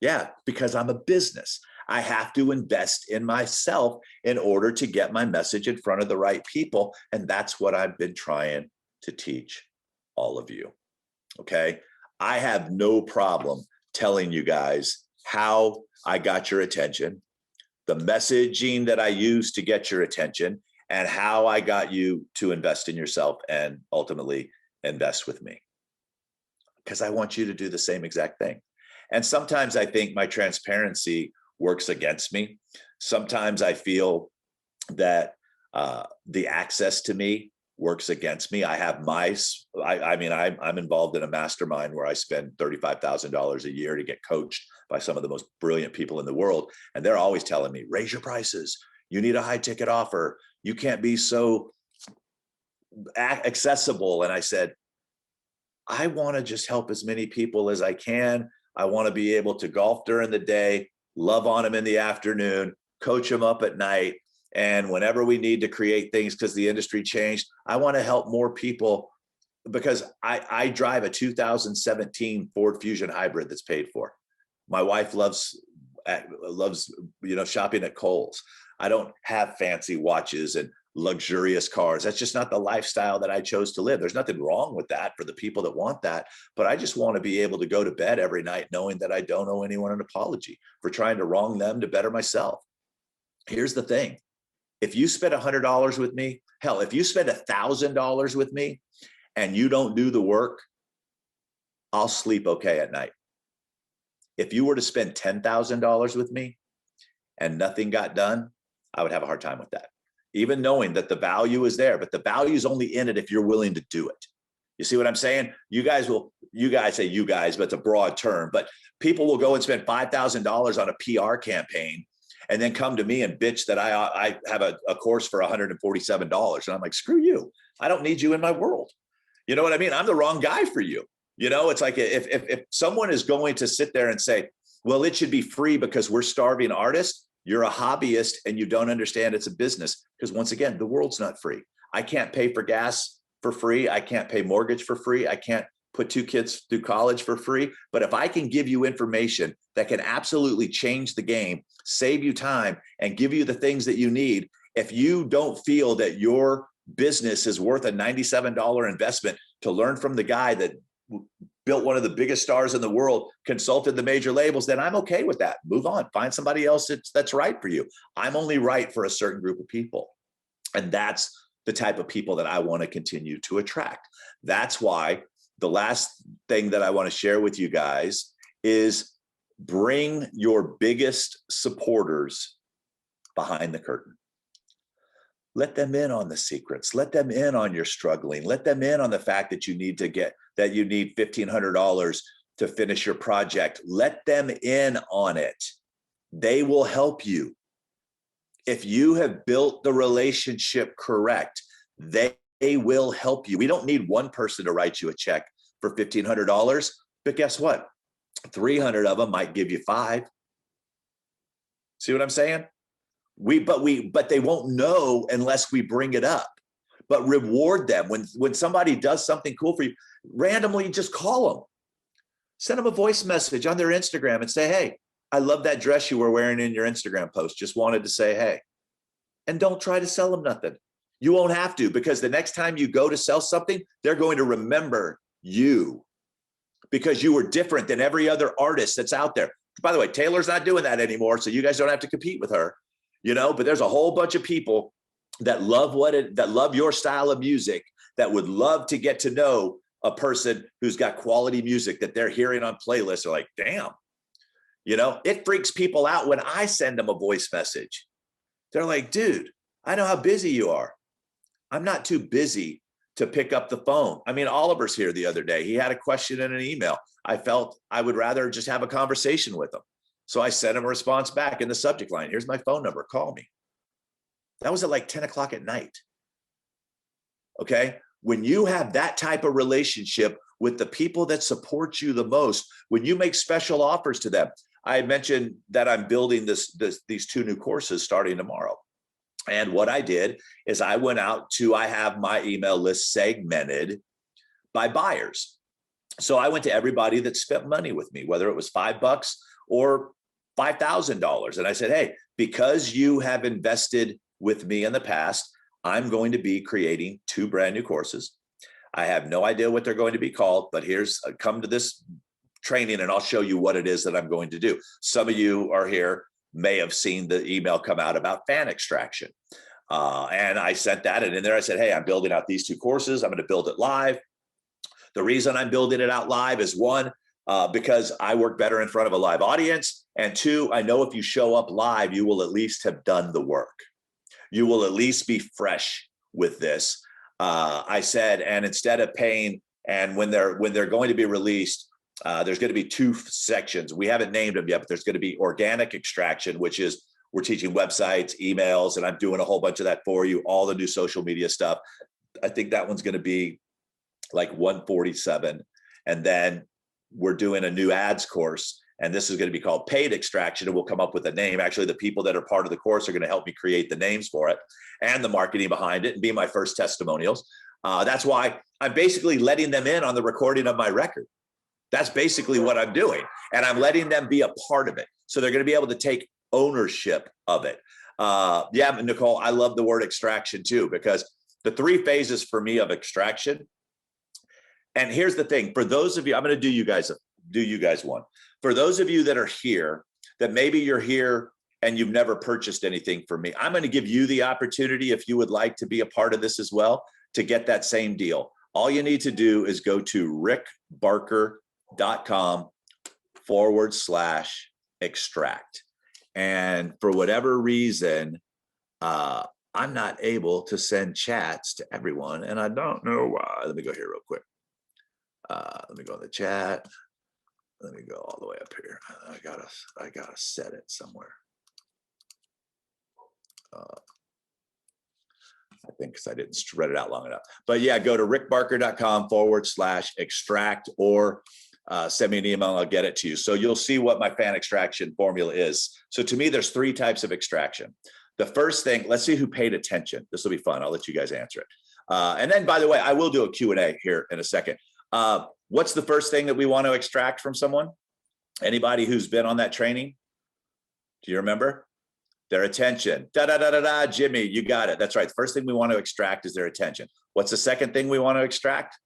Yeah, because I'm a business. I have to invest in myself in order to get my message in front of the right people. And that's what I've been trying to teach all of you. Okay. I have no problem telling you guys how I got your attention, the messaging that I used to get your attention, and how I got you to invest in yourself and ultimately invest with me. Because I want you to do the same exact thing. And sometimes I think my transparency works against me. Sometimes I feel that the access to me works against me. I have I'm involved in a mastermind where I spend $35,000 a year to get coached by some of the most brilliant people in the world. And they're always telling me, raise your prices. You need a high ticket offer. You can't be so accessible. And I said, I want to just help as many people as I can. I want to be able to golf during the day, love on them in the afternoon, coach them up at night. And whenever we need to create things because the industry changed, I want to help more people because I drive a 2017 Ford Fusion hybrid that's paid for. My wife loves shopping at Kohl's. I don't have fancy watches and luxurious cars. That's just not the lifestyle that I chose to live. There's nothing wrong with that for the people that want that, but I just want to be able to go to bed every night knowing that I don't owe anyone an apology for trying to wrong them to better myself. Here's the thing. If you spend $100 with me, hell, if you spend $1,000 with me and you don't do the work, I'll sleep okay at night. If you were to spend $10,000 with me and nothing got done, I would have a hard time with that. Even knowing that the value is there, but the value is only in it if you're willing to do it. You see what I'm saying? You guys, but it's a broad term, but people will go and spend $5,000 on a PR campaign and then come to me and bitch that I have a course for $147. And I'm like, screw you. I don't need you in my world. You know what I mean? I'm the wrong guy for you. You know, it's like if someone is going to sit there and say, well, it should be free because we're starving artists, you're a hobbyist and you don't understand it's a business. Because once again, the world's not free. I can't pay for gas for free. I can't pay mortgage for free. I can't put 2 kids through college for free. But if I can give you information that can absolutely change the game, save you time, and give you the things that you need, if you don't feel that your business is worth a $97 investment to learn from the guy that built one of the biggest stars in the world, consulted the major labels, then I'm okay with that. Move on, find somebody else that's right for you. I'm only right for a certain group of people. And that's the type of people that I want to continue to attract. That's why the last thing that I want to share with you guys is bring your biggest supporters behind the curtain. Let them in on the secrets. Let them in on your struggling. Let them in on the fact that you need $1,500 to finish your project. Let them in on it. They will help you. If you have built the relationship correct, they will help you. We don't need one person to write you a check for $1,500, but guess what? 300 of them might give you 5. See what I'm saying? But they won't know unless we bring it up. But reward them when somebody does something cool for you. Randomly, just call them, send them a voice message on their Instagram and say, "Hey, I love that dress you were wearing in your Instagram post. Just wanted to say hey." And don't try to sell them nothing. You won't have to, because the next time you go to sell something, they're going to remember you because you were different than every other artist that's out there. By the way, Taylor's not doing that anymore, so you guys don't have to compete with her. You know, but there's a whole bunch of people that love your style of music, that would love to get to know a person who's got quality music that they're hearing on playlists. They're like, damn, you know, it freaks people out when I send them a voice message. They're like, dude, I know how busy you are. I'm not too busy to pick up the phone. I mean, Oliver's here the other day. He had a question in an email. I felt I would rather just have a conversation with him. So I sent him a response back in the subject line. Here's my phone number. Call me. That was at like 10 o'clock at night. Okay. When you have that type of relationship with the people that support you the most, when you make special offers to them, I mentioned that I'm building these 2 new courses starting tomorrow. And what I did is I went out I have my email list segmented by buyers. So I went to everybody that spent money with me, whether it was $5 or $5,000. And I said, hey, because you have invested with me in the past, I'm going to be creating 2 brand new courses. I have no idea what they're going to be called, but come to this training and I'll show you what it is that I'm going to do. Some of you are here, may have seen the email come out about fan extraction. And I sent that, and in there I said, hey, I'm building out these 2 courses. I'm going to build it live. The reason I'm building it out live is 1, because I work better in front of a live audience. And 2, I know if you show up live, you will at least have done the work. You will at least be fresh with this. I said, and instead of paying, and when they're going to be released, there's going to be 2 sections. We haven't named them yet, but there's going to be organic extraction, which is we're teaching websites, emails, and I'm doing a whole bunch of that for you, all the new social media stuff. I think that one's going to be like $147. And then we're doing a new ads course, And this is going to be called paid extraction, and we'll come up with a name. Actually, the people that are part of the course are going to help me create the names for it and the marketing behind it and be my first testimonials. That's why I'm basically letting them in on the recording of my record. That's basically what I'm doing. And I'm letting them be a part of it. So they're going to be able to take ownership of it. Yeah, Nicole, I love the word extraction too, because the 3 phases for me of extraction. And here's the thing, for those of you, I'm going to do you guys one. For those of you that are here, that maybe you're here and you've never purchased anything from me, I'm going to give you the opportunity, if you would like to be a part of this as well, to get that same deal. All you need to do is go to rickbarker.com/extract. And for whatever reason, I'm not able to send chats to everyone, and I don't know why. Let me go here real quick. Let me go in the chat. Let me go all the way up here. I gotta set it somewhere. I think because I didn't spread it out long enough. But yeah, go to rickbarker.com/extract, or send me an email and I'll get it to you. So you'll see what my fan extraction formula is. So to me, there's 3 types of extraction. The first thing, let's see who paid attention. This will be fun. I'll let you guys answer it. And then, by the way, I will do a Q&A here in a second. What's the first thing that we want to extract from someone? Anybody who's been on that training? Do you remember? Their attention. Da-da-da-da-da, Jimmy, you got it. That's right. The first thing we want to extract is their attention. What's the second thing we want to extract?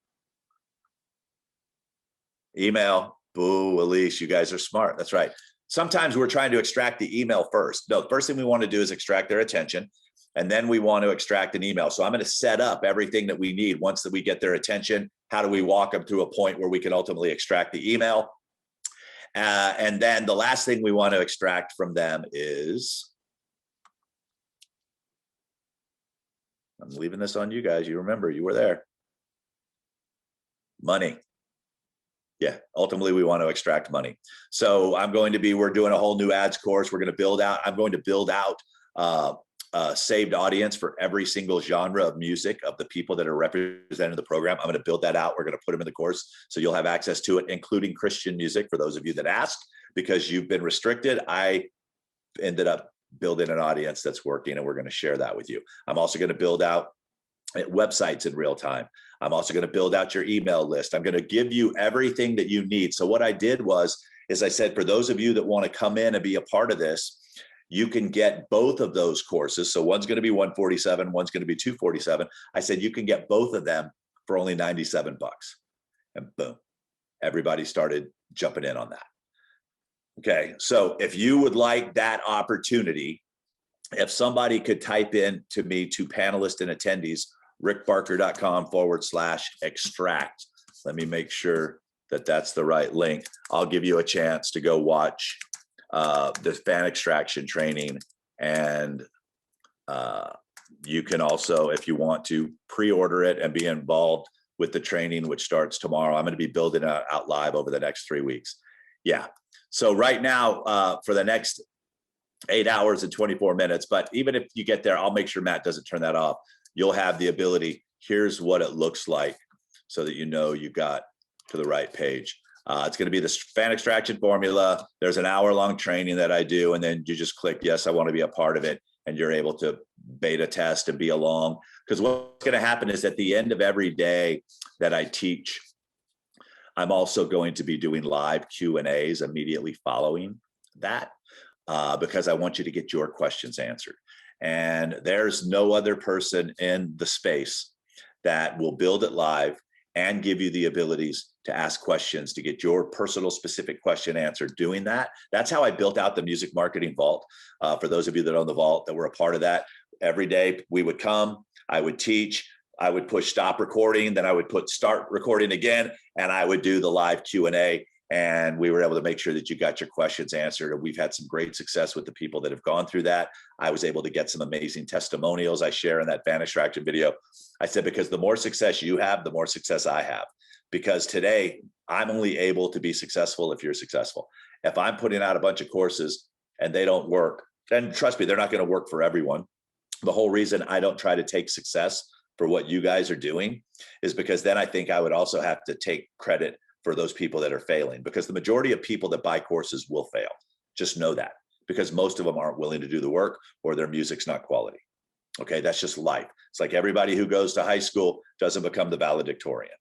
Email. Boo, Elise, you guys are smart. That's right. Sometimes we're trying to extract the email first. No, the first thing we want to do is extract their attention, and then we want to extract an email. So I'm going to set up everything that we need once that we get their attention. How do we walk them to a point where we can ultimately extract the email? And then the last thing we want to extract from them is, I'm leaving this on you guys. You remember, you were there. Money. Yeah, ultimately we want to extract money. So we're doing a whole new ads course. I'm going to build out a saved audience for every single genre of music of the people that are represented in the program. I'm going to build that out. We're going to put them in the course, so you'll have access to it, including Christian music for those of you that asked, because you've been restricted. I ended up building an audience that's working, and we're going to share that with you. I'm also going to build out websites in real time. I'm also going to build out your email list. I'm going to give you everything that you need. So what I did is I said, for those of you that want to come in and be a part of this, you can get both of those courses. So one's going to be $147, one's going to be $247. I said, you can get both of them for only $97. And boom, everybody started jumping in on that. Okay. So if you would like that opportunity, if somebody could type in to me, to panelists and attendees, rickbarker.com/extract. Let me make sure that that's the right link. I'll give you a chance to go watch the fan extraction training. And you can also, if you want to, pre-order it and be involved with the training, which starts tomorrow. I'm going to be building it out live over the next 3 weeks. Yeah. So right now, for the next 8 hours and 24 minutes, but even if you get there, I'll make sure Matt doesn't turn that off. You'll have the ability. Here's what it looks like, so that you know you got to the right page. It's going to be the fan extraction formula. There's an hour-long training that I do, and then you just click, yes, I want to be a part of it, and you're able to beta test and be along. Because what's going to happen is at the end of every day that I teach, I'm also going to be doing live Q&As immediately following that, because I want you to get your questions answered. And there's no other person in the space that will build it live and give you the abilities to ask questions, to get your personal specific question answered. Doing that, that's how I built out the Music Marketing Vault. For those of you that own the vault, that were a part of that, every day we would come, I would teach, I would push stop recording, then I would put start recording again, and I would do the live Q&A. And we were able to make sure that you got your questions answered. And we've had some great success with the people that have gone through that. I was able to get some amazing testimonials I share in that fan extraction video. I said, because the more success you have, the more success I have. Because today, I'm only able to be successful if you're successful. If I'm putting out a bunch of courses and they don't work, then trust me, they're not going to work for everyone. The whole reason I don't try to take success for what you guys are doing is because then I think I would also have to take credit for those people that are failing, because the majority of people that buy courses will fail. Just know that, because most of them aren't willing to do the work, or their music's not quality. Okay, that's just life. It's like everybody who goes to high school doesn't become the valedictorian.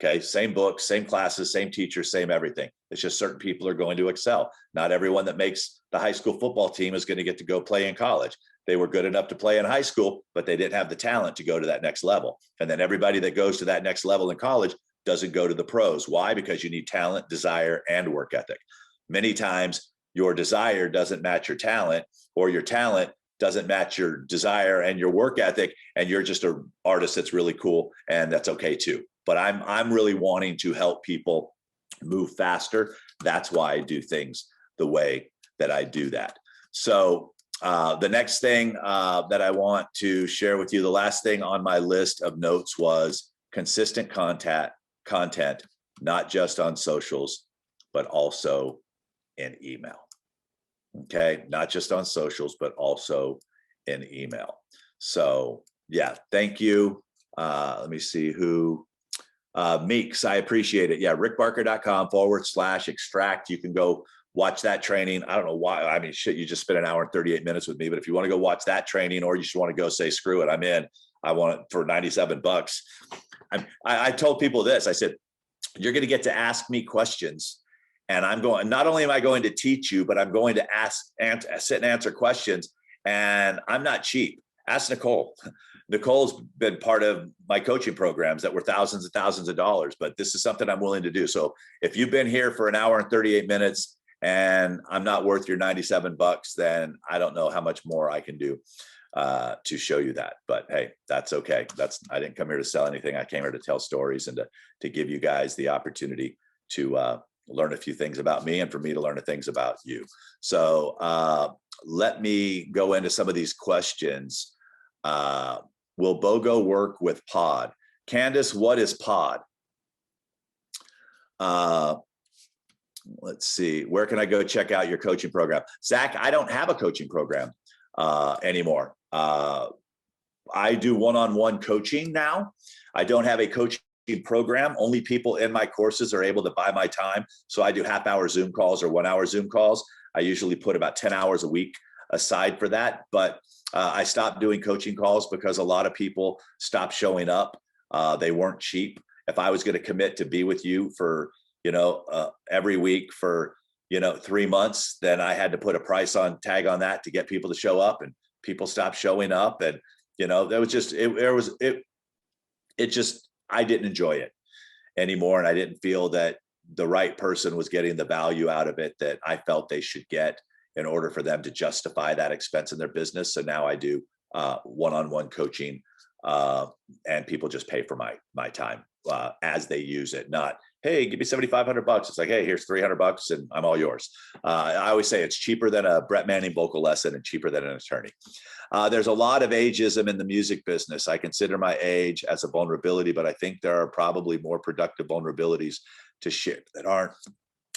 Okay, same books, same classes, same teachers, same everything. It's just certain people are going to excel. Not everyone that makes the high school football team is going to get to go play in college. They were good enough to play in high school, but they didn't have the talent to go to that next level. And then everybody that goes to that next level in college doesn't go to the pros. Why? Because you need talent, desire, and work ethic. Many times your desire doesn't match your talent, or your talent doesn't match your desire and your work ethic, and you're just an artist that's really cool, and that's okay too. But I'm really wanting to help people move faster. That's why I do things the way that I do that. So the next thing that I want to share with you, the last thing on my list of notes was consistent content, not just on socials, but also in email. Okay, not just on socials, but also in email. So yeah, thank you. Let me see who. Meeks, I appreciate it. Yeah, rickbarker.com/extract. You can go watch that training. I don't know why. I mean, shit, you just spent an hour and 38 minutes with me, but if you want to go watch that training, or you just want to go say, screw it, I'm in. I want it for $97. I told people this. I said, you're going to get to ask me questions, and I'm going, not only am I going to teach you, but I'm going to sit and answer questions. And I'm not cheap. Ask Nicole. Nicole's been part of my coaching programs that were thousands and thousands of dollars, but this is something I'm willing to do. So if you've been here for an hour and 38 minutes and I'm not worth your $97, then I don't know how much more I can do to show you that. But hey, that's okay. I didn't come here to sell anything. I came here to tell stories and to give you guys the opportunity to learn a few things about me, and for me to learn the things about you. So let me go into some of these questions. Will BOGO work with Pod? Candace, what is Pod? Let's see. Where can I go check out your coaching program? Zach, I don't have a coaching program anymore. I do one-on-one coaching now. I don't have a coaching program. Only people in my courses are able to buy my time. So I do half-hour Zoom calls or 1 hour Zoom calls. I usually put about 10 hours a week aside for that. But I stopped doing coaching calls because a lot of people stopped showing up. They weren't cheap. If I was going to commit to be with you for, every week for, 3 months, then I had to put a price tag on that to get people to show up, and people stopped showing up. And, that was just, I didn't enjoy it anymore. And I didn't feel that the right person was getting the value out of it that I felt they should get in order for them to justify that expense in their business. So now I do one-on-one coaching, and people just pay for my time as they use it. Not, hey, give me $7,500. It's like, hey, here's $300 and I'm all yours. I always say it's cheaper than a Brett Manning vocal lesson and cheaper than an attorney. There's a lot of ageism in the music business. I consider my age as a vulnerability, but I think there are probably more productive vulnerabilities to share that aren't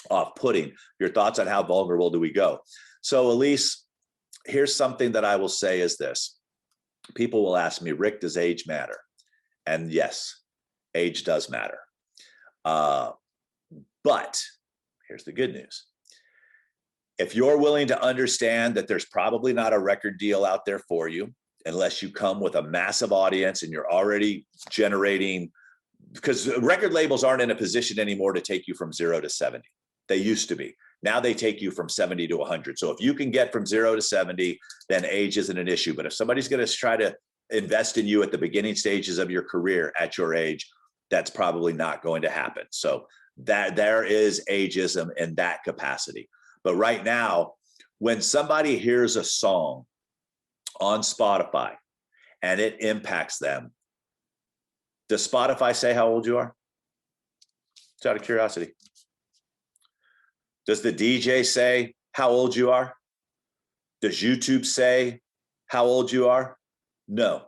off-putting. Your thoughts on how vulnerable do we go? So Elise, here's something that I will say is this. People will ask me, Rick, does age matter? And yes, age does matter. But here's the good news. If you're willing to understand that there's probably not a record deal out there for you, unless you come with a massive audience and you're already generating, because record labels aren't in a position anymore to take you from 0 to 70. They used to be. Now they take you from 70 to 100. So if you can get from 0 to 70, then age isn't an issue. But if somebody's going to try to invest in you at the beginning stages of your career at your age, that's probably not going to happen. So that there is ageism in that capacity. But right now, when somebody hears a song on Spotify and it impacts them, does Spotify say how old you are? It's out of curiosity. Does the DJ say how old you are? Does YouTube say how old you are? No.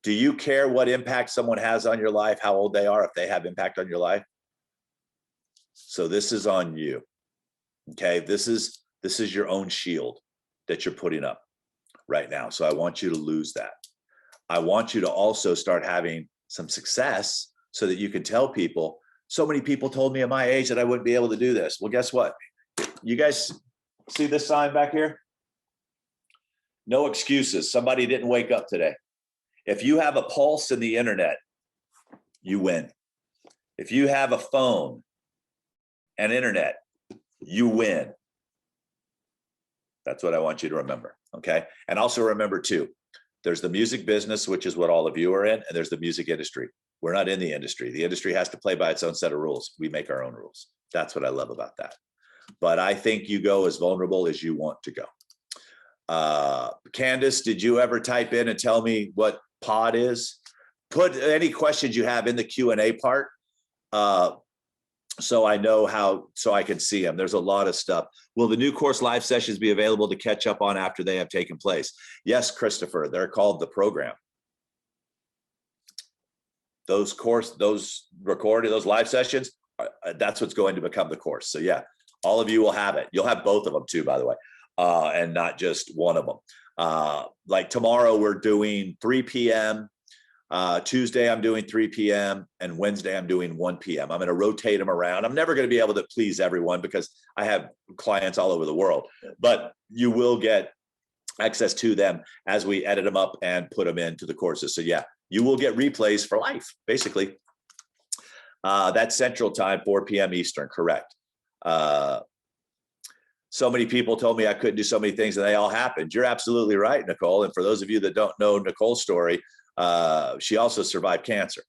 Do you care what impact someone has on your life, how old they are, if they have impact on your life? So this is on you. Okay, this is your own shield that you're putting up right now. So I want you to lose that. I want you to also start having some success so that you can tell people so many people told me at my age that I wouldn't be able to do this. Well, guess what? You guys see this sign back here? No excuses. Somebody didn't wake up today. If you have a pulse in the internet, you win. If you have a phone and internet, you win. That's what I want you to remember, okay? And also remember too, there's the music business, which is what all of you are in, and there's the music industry. We're not in the industry. The industry has to play by its own set of rules. We make our own rules. That's what I love about that. But I think you go as vulnerable as you want to go. Candace, did you ever type in and tell me what pod is? Put any questions you have in the Q&A part, so I know how, so I can see them. There's a lot of stuff. Will the new course live sessions be available to catch up on after they have taken place? Yes, Christopher, they're called the program. Those live sessions, that's what's going to become the course. So yeah, all of you will have it. You'll have both of them too, by the way, and not just one of them. Like tomorrow we're doing 3 p.m. Tuesday I'm doing 3 p.m. and Wednesday I'm doing 1 p.m. I'm going to rotate them around. I'm never going to be able to please everyone because I have clients all over the world, but you will get access to them as we edit them up and put them into the courses. So yeah, you will get replays for life, basically. That's Central Time, 4 p.m. Eastern, correct. So many people told me I couldn't do so many things and they all happened. You're absolutely right, Nicole. And for those of you that don't know Nicole's story, she also survived cancer.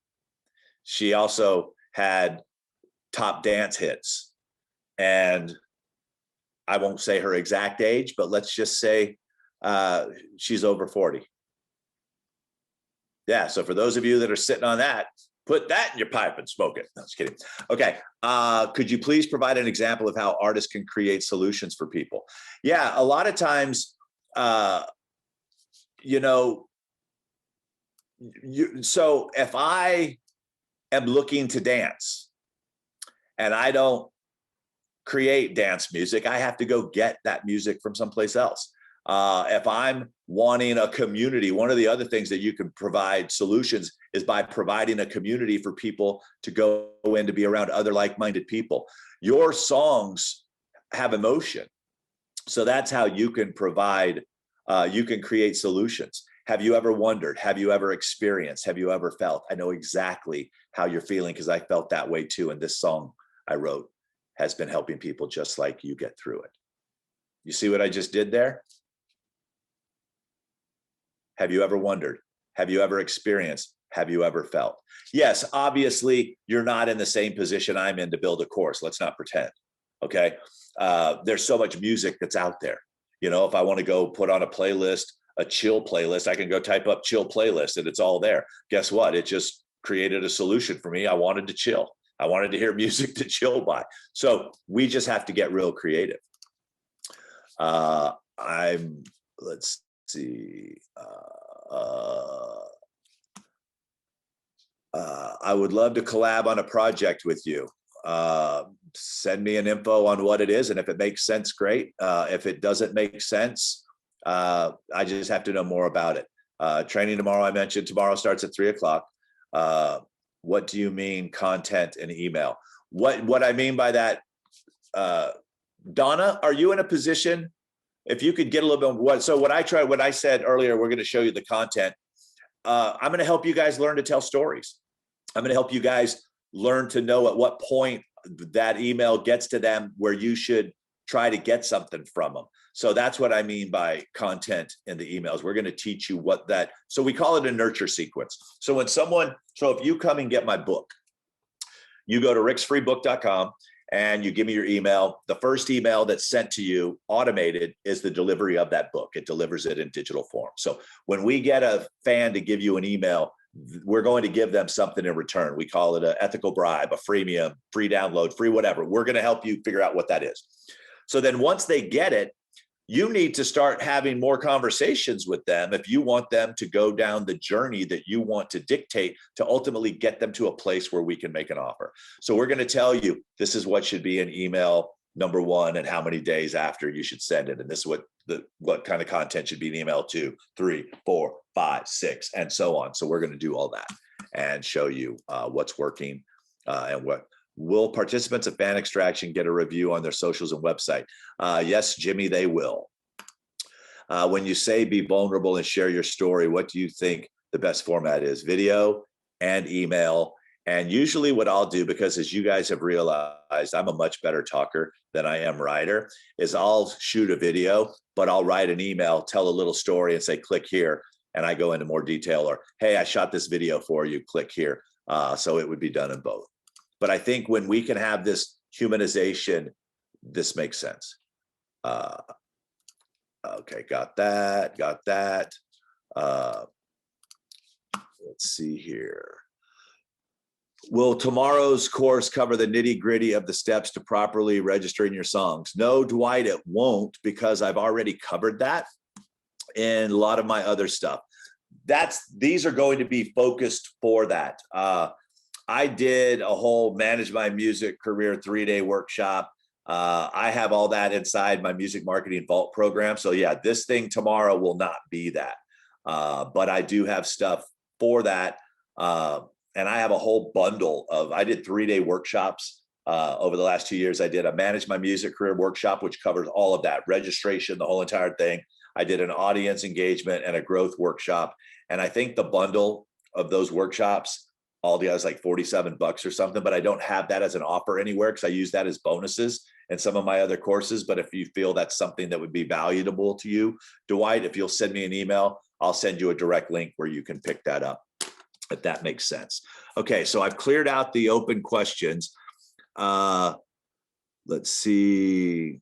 She also had top dance hits. And I won't say her exact age, but let's just say she's over 40. Yeah, so for those of you that are sitting on that, put that in your pipe and smoke it. No, just kidding. Okay, could you please provide an example of how artists can create solutions for people? Yeah, a lot of times, you know, so if I am looking to dance and I don't create dance music, I have to go get that music from someplace else. If I'm wanting a community, one of the other things that you can provide solutions is by providing a community for people to go in to be around other like-minded people. Your songs have emotion. So that's how you can provide, you can create solutions. Have you ever wondered? Have you ever experienced? Have you ever felt? I know exactly how you're feeling because I felt that way too. And this song I wrote has been helping people just like you get through it. You see what I just did there? Have you ever wondered? Have you ever experienced? Have you ever felt? Yes, obviously, you're not in the same position I'm in to build a course. Let's not pretend, okay? There's so much music that's out there. You know, if I want to go put on a playlist, a chill playlist, I can go type up chill playlist and it's all there. Guess what? It just created a solution for me. I wanted to chill. I wanted to hear music to chill by. So we just have to get real creative. Let's see. I would love to collab on a project with you. Send me an info on what it is, and if it makes sense, great. If it doesn't make sense, I just have to know more about it. Training tomorrow, I mentioned tomorrow starts at 3 o'clock. What do you mean content and email? What I mean by that, Donna, are you in a position? If you could get a little bit what, so what I said earlier, we're going to show you the content. I'm going to help you guys learn to tell stories. I'm going to help you guys learn to know at what point that email gets to them where you should try to get something from them. So that's what I mean by content in the emails. We're going to teach you what that, so we call it a nurture sequence. So when someone, so if you come and get my book, you go to ricksfreebook.com and you give me your email. The first email that's sent to you automated is the delivery of that book. It delivers it in digital form. So when we get a fan to give you an email, we're going to give them something in return. We call it an ethical bribe, a freemium, free download, free whatever. We're going to help you figure out what that is. So then once they get it, you need to start having more conversations with them if you want them to go down the journey that you want to dictate to ultimately get them to a place where we can make an offer. So we're going to tell you, this is what should be in email number 1 and how many days after you should send it. And this is what kind of content should be in email 2, 3, 4, 5, 6, and so on. So we're going to do all that and show you what's working and Will participants of Fan Extraction get a review on their socials and website? Yes, Jimmy, they will. When you say be vulnerable and share your story, what do you think the best format is? Video and email. And usually what I'll do, because as you guys have realized, I'm a much better talker than I am writer, is I'll shoot a video, but I'll write an email, tell a little story and say, click here. And I go into more detail, or, hey, I shot this video for you, click here. So it would be done in both. But I think when we can have this humanization, this makes sense. Okay, got that. Let's see here. Will tomorrow's course cover the nitty gritty of the steps to properly registering your songs? No, Dwight, it won't, because I've already covered that in a lot of my other stuff. These are going to be focused for that. I did a whole Manage My Music Career 3-day workshop. I have all that inside my Music Marketing Vault program. So yeah, this thing tomorrow will not be that. But I do have stuff for that. And I have a whole bundle I did 3-day workshops over the last 2 years. I did a Manage My Music Career workshop, which covers all of that, registration, the whole entire thing. I did an audience engagement and a growth workshop. And I think the bundle of those workshops all together is like $47 or something, but I don't have that as an offer anywhere because I use that as bonuses in some of my other courses. But if you feel that's something that would be valuable to you, Dwight, if you'll send me an email, I'll send you a direct link where you can pick that up, if that makes sense. Okay, so I've cleared out the open questions. Let's see.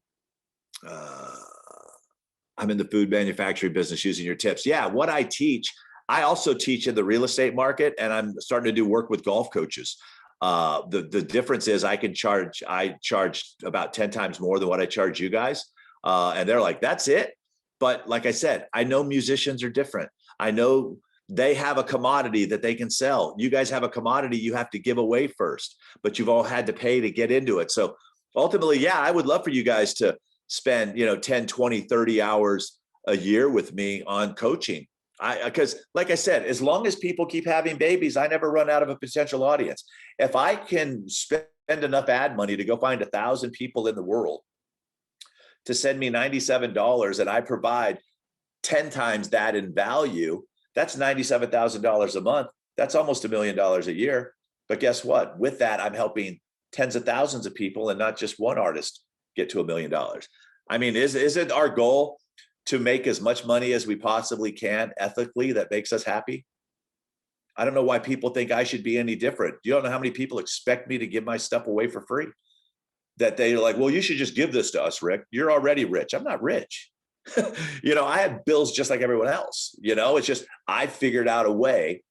I'm in the food manufacturing business using your tips. Yeah, what I teach, I also teach in the real estate market, and I'm starting to do work with golf coaches. The difference is I charge about 10 times more than what I charge you guys. And they're like, that's it. But like I said, I know musicians are different. I know they have a commodity that they can sell. You guys have a commodity you have to give away first, but you've all had to pay to get into it. So ultimately, yeah, I would love for you guys to spend, 10, 20, 30 hours a year with me on coaching. Because like I said, as long as people keep having babies, I never run out of a potential audience. If I can spend enough ad money to go find 1,000 people in the world to send me $97 and I provide 10 times that in value, that's $97,000 a month. That's almost $1 million a year. But guess what? With that, I'm helping tens of thousands of people and not just one artist get to $1 million. I mean, isn't our goal to make as much money as we possibly can ethically that makes us happy? I don't know why people think I should be any different. You don't know how many people expect me to give my stuff away for free. That they're like, well, you should just give this to us, Rick. You're already rich. I'm not rich. I have bills just like everyone else. It's just I figured out a way.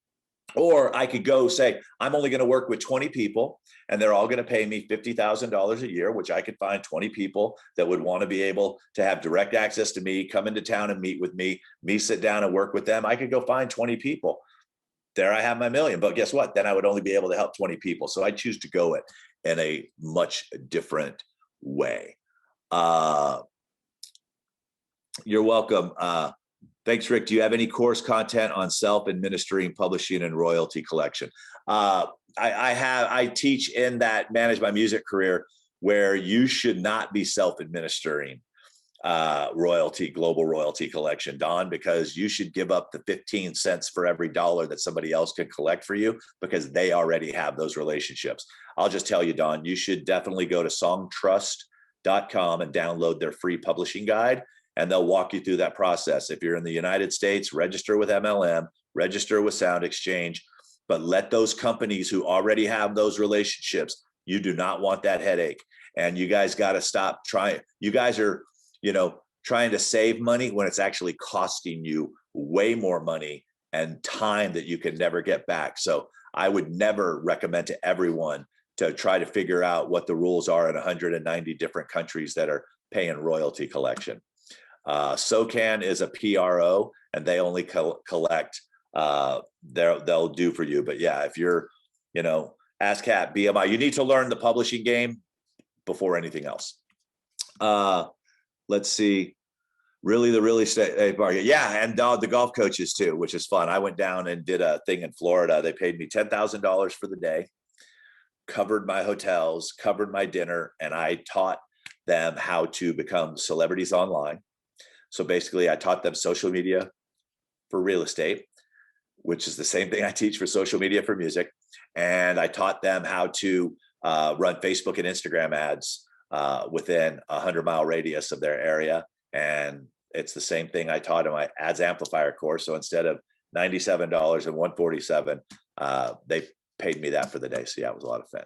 Or I could go say, I'm only going to work with 20 people and they're all going to pay me $50,000 a year, which I could find 20 people that would want to be able to have direct access to me, come into town and meet with me sit down and work with them. I could go find 20 people. There I have my $1 million. But guess what? Then I would only be able to help 20 people. So I choose to go it in a much different way. You're welcome. Thanks, Rick. Do you have any course content on self-administering, publishing, and royalty collection? I teach in that Manage My Music Career where you should not be self-administering global royalty collection, Don, because you should give up the 15 cents for every dollar that somebody else can collect for you because they already have those relationships. I'll just tell you, Don, you should definitely go to songtrust.com and download their free publishing guide. And they'll walk you through that process. If you're in the United States, register with MLM, register with Sound Exchange, but let those companies who already have those relationships, you do not want that headache. And you guys got to stop trying. You guys are, trying to save money when it's actually costing you way more money and time that you can never get back. So I would never recommend to everyone to try to figure out what the rules are in 190 different countries that are paying royalty collection. SOCAN is a PRO and they only collect, they'll do for you. But yeah, if you're, ASCAP, BMI, you need to learn the publishing game before anything else. Let's see. Really, the real estate market. Yeah. And the golf coaches too, which is fun. I went down and did a thing in Florida. They paid me $10,000 for the day. covered my hotels, covered my dinner, and I taught them how to become celebrities online. So basically, I taught them social media for real estate, which is the same thing I teach for social media for music. And I taught them how to run Facebook and Instagram ads within a 100-mile radius of their area. And it's the same thing I taught in my Ads Amplifier course. So instead of $97 and $147, they paid me that for the day. So yeah, it was a lot of fun.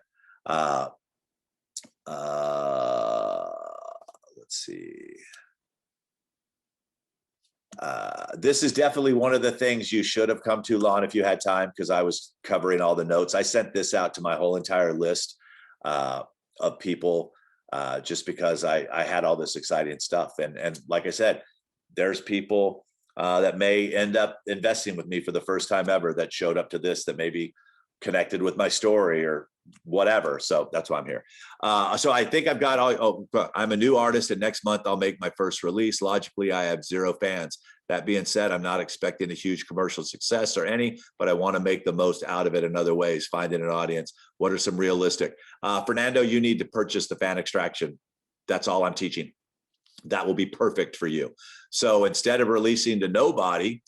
Let's see. This is definitely one of the things you should have come to, Lon, if you had time, because I was covering all the notes. I sent this out to my whole entire list of people just because I had all this exciting stuff. And like I said, there's people that may end up investing with me for the first time ever that showed up to this, that maybe connected with my story or whatever. So that's why I'm here. So I think I've got all, I'm a new artist, and next month I'll make my first release. Logically, I have 0 fans. That being said, I'm not expecting a huge commercial success or any, but I want to make the most out of it in other ways, finding an audience. What are some realistic? Fernando, you need to purchase the fan extraction. That's all I'm teaching. That will be perfect for you. So instead of releasing to nobody,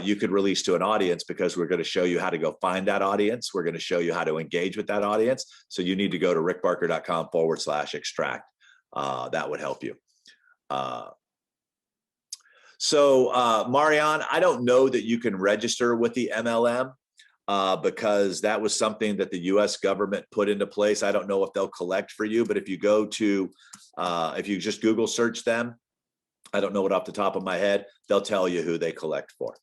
you could release to an audience, because we're going to show you how to go find that audience. We're going to show you how to engage with that audience. So you need to go to rickbarker.com/extract. That would help you. Marianne, I don't know that you can register with the MLM because that was something that the US government put into place. I don't know if they'll collect for you, but if you go to, if you just Google search them, I don't know it off the top of my head, they'll tell you who they collect for.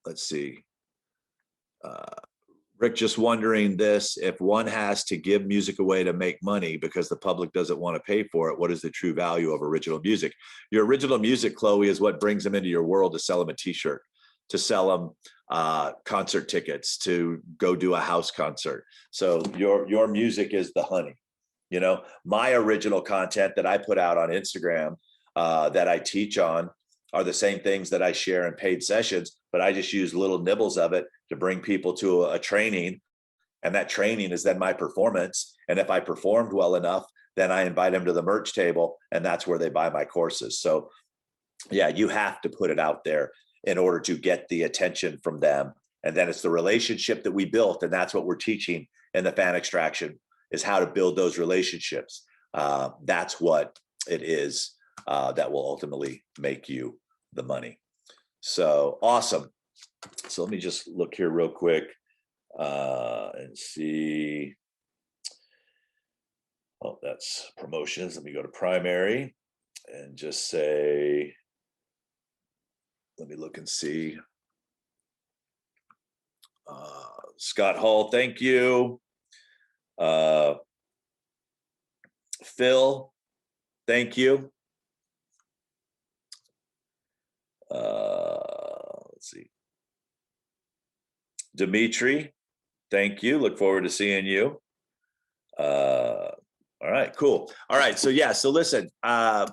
Let's see. Rick just wondering this, if one has to give music away to make money because the public doesn't want to pay for it, what is the true value of original music? Your original music, Chloe, is what brings them into your world, to sell them a t-shirt, to sell them concert tickets, to go do a house concert. So your music is the honey. You know, my original content that I put out on Instagram that I teach on are the same things that I share in paid sessions, but I just use little nibbles of it to bring people to a training. And that training is then my performance. And if I performed well enough, then I invite them to the merch table, and that's where they buy my courses. So yeah, you have to put it out there in order to get the attention from them. And then it's the relationship that we built. And that's what we're teaching in the fan extraction, is how to build those relationships. That's what it is that will ultimately make you the money. So awesome. So let me just look here real quick and see. Oh, that's promotions. Let me go to primary and just say, let me look and see. Scott Hall, thank you. Phil, thank you. Let's see. Dimitri, thank you. Look forward to seeing you. All right, cool. All right, so yeah, so listen, I'm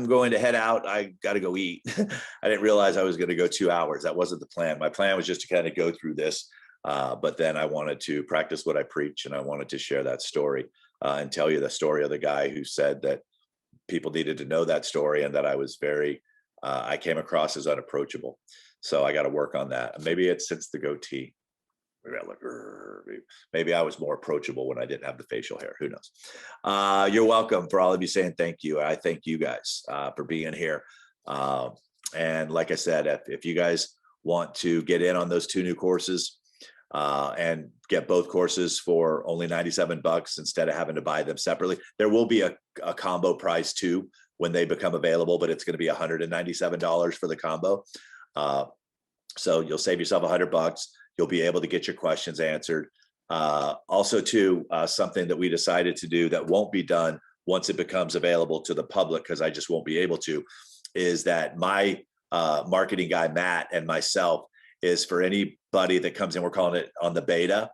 going to head out. I got to go eat. I didn't realize I was going to go 2 hours. That wasn't the plan. My plan was just to kind of go through this, but then I wanted to practice what I preach, and I wanted to share that story and tell you the story of the guy who said that people needed to know that story, and that I was very, I came across as unapproachable. So I got to work on that. Maybe it's since the goatee. Maybe I was more approachable when I didn't have the facial hair. Who knows? You're welcome for all of you saying thank you. I thank you guys for being here. And like I said, if you guys want to get in on those 2 new courses and get both courses for only $97 instead of having to buy them separately, there will be a combo price too when they become available, but it's going to be $197 for the combo. So you'll save yourself $100. You'll be able to get your questions answered. Also too, something that we decided to do that won't be done once it becomes available to the public, because I just won't be able to, is that my marketing guy, Matt, and myself, is for anybody that comes in, we're calling it on the beta.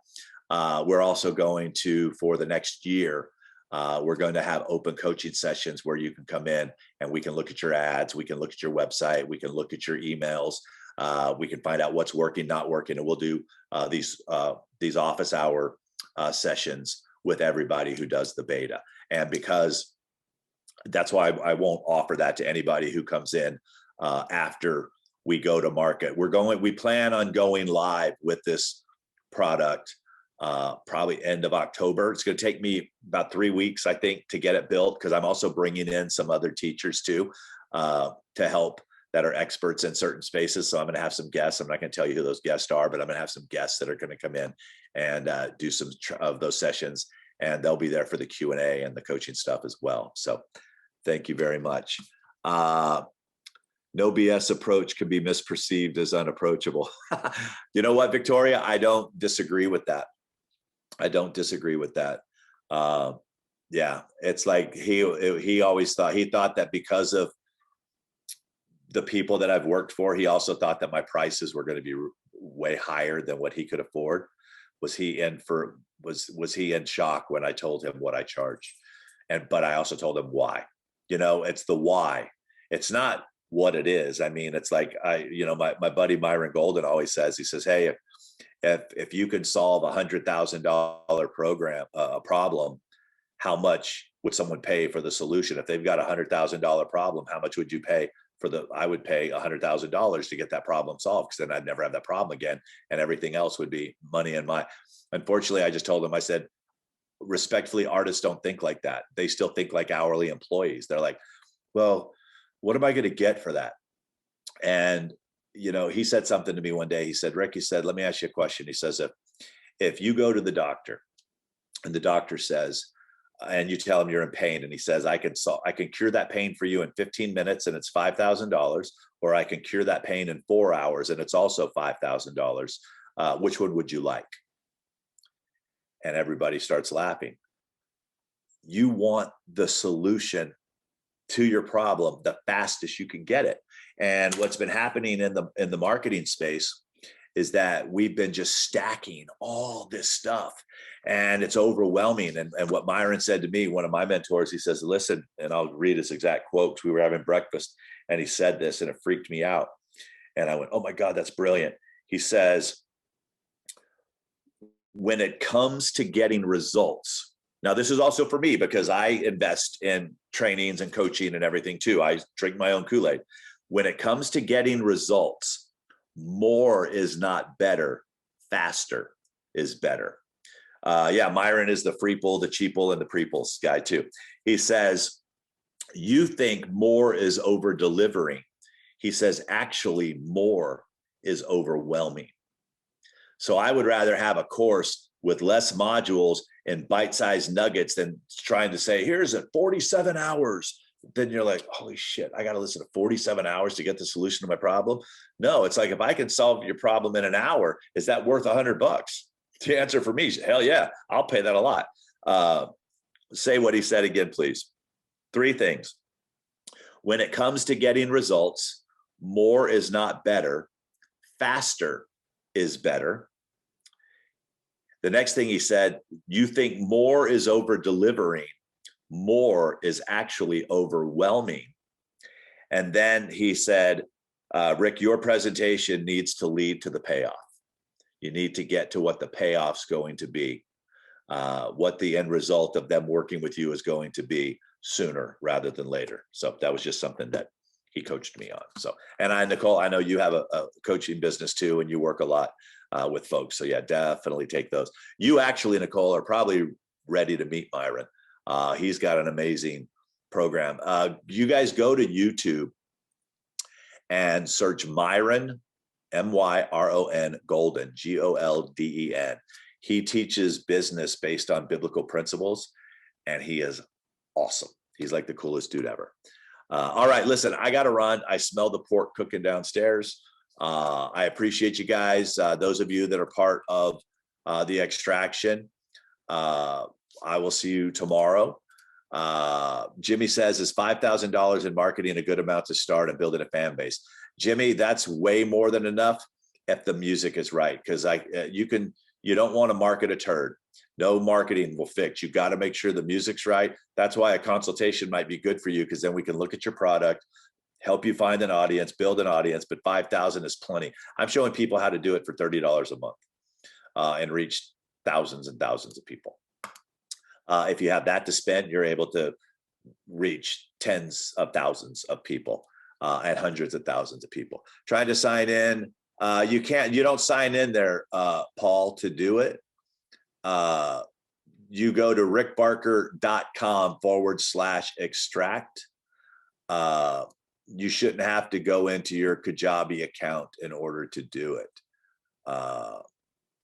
We're also going to, for the next year, we're going to have open coaching sessions where you can come in and we can look at your ads, we can look at your website, we can look at your emails, We can find out what's working, not working, and we'll do these office hour sessions with everybody who does the beta. And because that's why I won't offer that to anybody who comes in after we go to market. We plan on going live with this product probably end of October. It's going to take me about 3 weeks, I think, to get it built, because I'm also bringing in some other teachers too to help that are experts in certain spaces. So I'm going to have some guests. I'm not going to tell you who those guests are, but I'm going to have some guests that are going to come in and do some of those sessions, and they'll be there for the Q&A and the coaching stuff as well. So thank you very much. No BS approach can be misperceived as unapproachable. You know what, Victoria? I don't disagree with that. I don't disagree with that. Yeah, it's like he always thought that because of the people that I've worked for, he also thought that my prices were going to be way higher than what he could afford. Was he in shock when I told him what I charge? But I also told him why. You know, it's the why. It's not what it is. I mean, it's like my buddy Myron Golden always says, he says, hey, if you could solve $100,000 problem, how much would someone pay for the solution? If they've got $100,000 problem, how much would you pay I would pay $100,000 to get that problem solved, because then I'd never have that problem again, and everything else would be money in my. Unfortunately, I just told him, I said, respectfully, artists don't think like that. They still think like hourly employees. They're like, well, what am I going to get for that? And, he said something to me one day. He said, Rick, he said, let me ask you a question. He says, if you go to the doctor and the doctor says, and you tell him you're in pain, and he says, I can cure that pain for you in 15 minutes and it's $5,000, or I can cure that pain in 4 hours and it's also $5,000. Which one would you like? And everybody starts laughing. You want the solution to your problem the fastest you can get it. And what's been happening in the marketing space is that we've been just stacking all this stuff, and it's overwhelming. And what Myron said to me, one of my mentors, he says, listen, and I'll read his exact quote. We were having breakfast and he said this, and it freaked me out. And I went, oh my God, that's brilliant. He says, when it comes to getting results, now this is also for me because I invest in trainings and coaching and everything too. I drink my own Kool-Aid. When it comes to getting results, more is not better, faster is better. Yeah, Myron is the freeple, the cheaple, and the preeples guy too. He says, you think more is over delivering. He says, actually, more is overwhelming. So I would rather have a course with less modules and bite-sized nuggets than trying to say, here's it, 47 hours. Then you're like, holy shit, I got to listen to 47 hours to get the solution to my problem. No, it's like, if I can solve your problem in an hour, is that worth $100? The answer for me is hell yeah, I'll pay that a lot. Say what he said again, please. 3 things. When it comes to getting results, more is not better, faster is better. The next thing he said, you think more is over delivering, more is actually overwhelming. And then he said, Rick, your presentation needs to lead to the payoff. You need to get to what the payoff's going to be, what the end result of them working with you is going to be sooner rather than later. So that was just something that he coached me on. So, and Nicole, I know you have a coaching business too, and you work a lot with folks. So yeah, definitely take those. You actually, Nicole, are probably ready to meet Myron. He's got an amazing program. You guys go to YouTube and search Myron, M-Y-R-O-N, Golden, G-O-L-D-E-N. He teaches business based on biblical principles, and he is awesome. He's like the coolest dude ever. All right, listen, I got to run. I smell the pork cooking downstairs. I appreciate you guys. Those of you that are part of the extraction, I will see you tomorrow. Jimmy says, is $5,000 in marketing a good amount to start and building a fan base? Jimmy, that's way more than enough if the music is right, because you don't want to market a turd. No marketing will fix. You got to make sure the music's right. That's why a consultation might be good for you, because then we can look at your product, help you find an audience, build an audience, but 5,000 is plenty. I'm showing people how to do it for $30 a month and reach thousands and thousands of people. If you have that to spend, you're able to reach tens of thousands of people and hundreds of thousands of people. Trying to sign in, you don't sign in there, Paul, to do it. You go to rickbarker.com/extract. You shouldn't have to go into your Kajabi account in order to do it.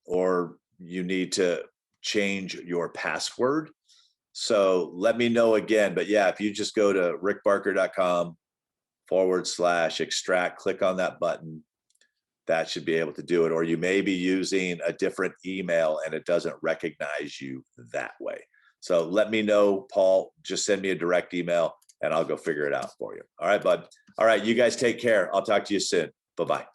Or you need to change your password. So let me know again. But yeah, if you just go to rickbarker.com/extract, click on that button, that should be able to do it. Or you may be using a different email and it doesn't recognize you that way. So let me know, Paul. Just send me a direct email and I'll go figure it out for you. All right, bud. All right, you guys take care. I'll talk to you soon. Bye-bye.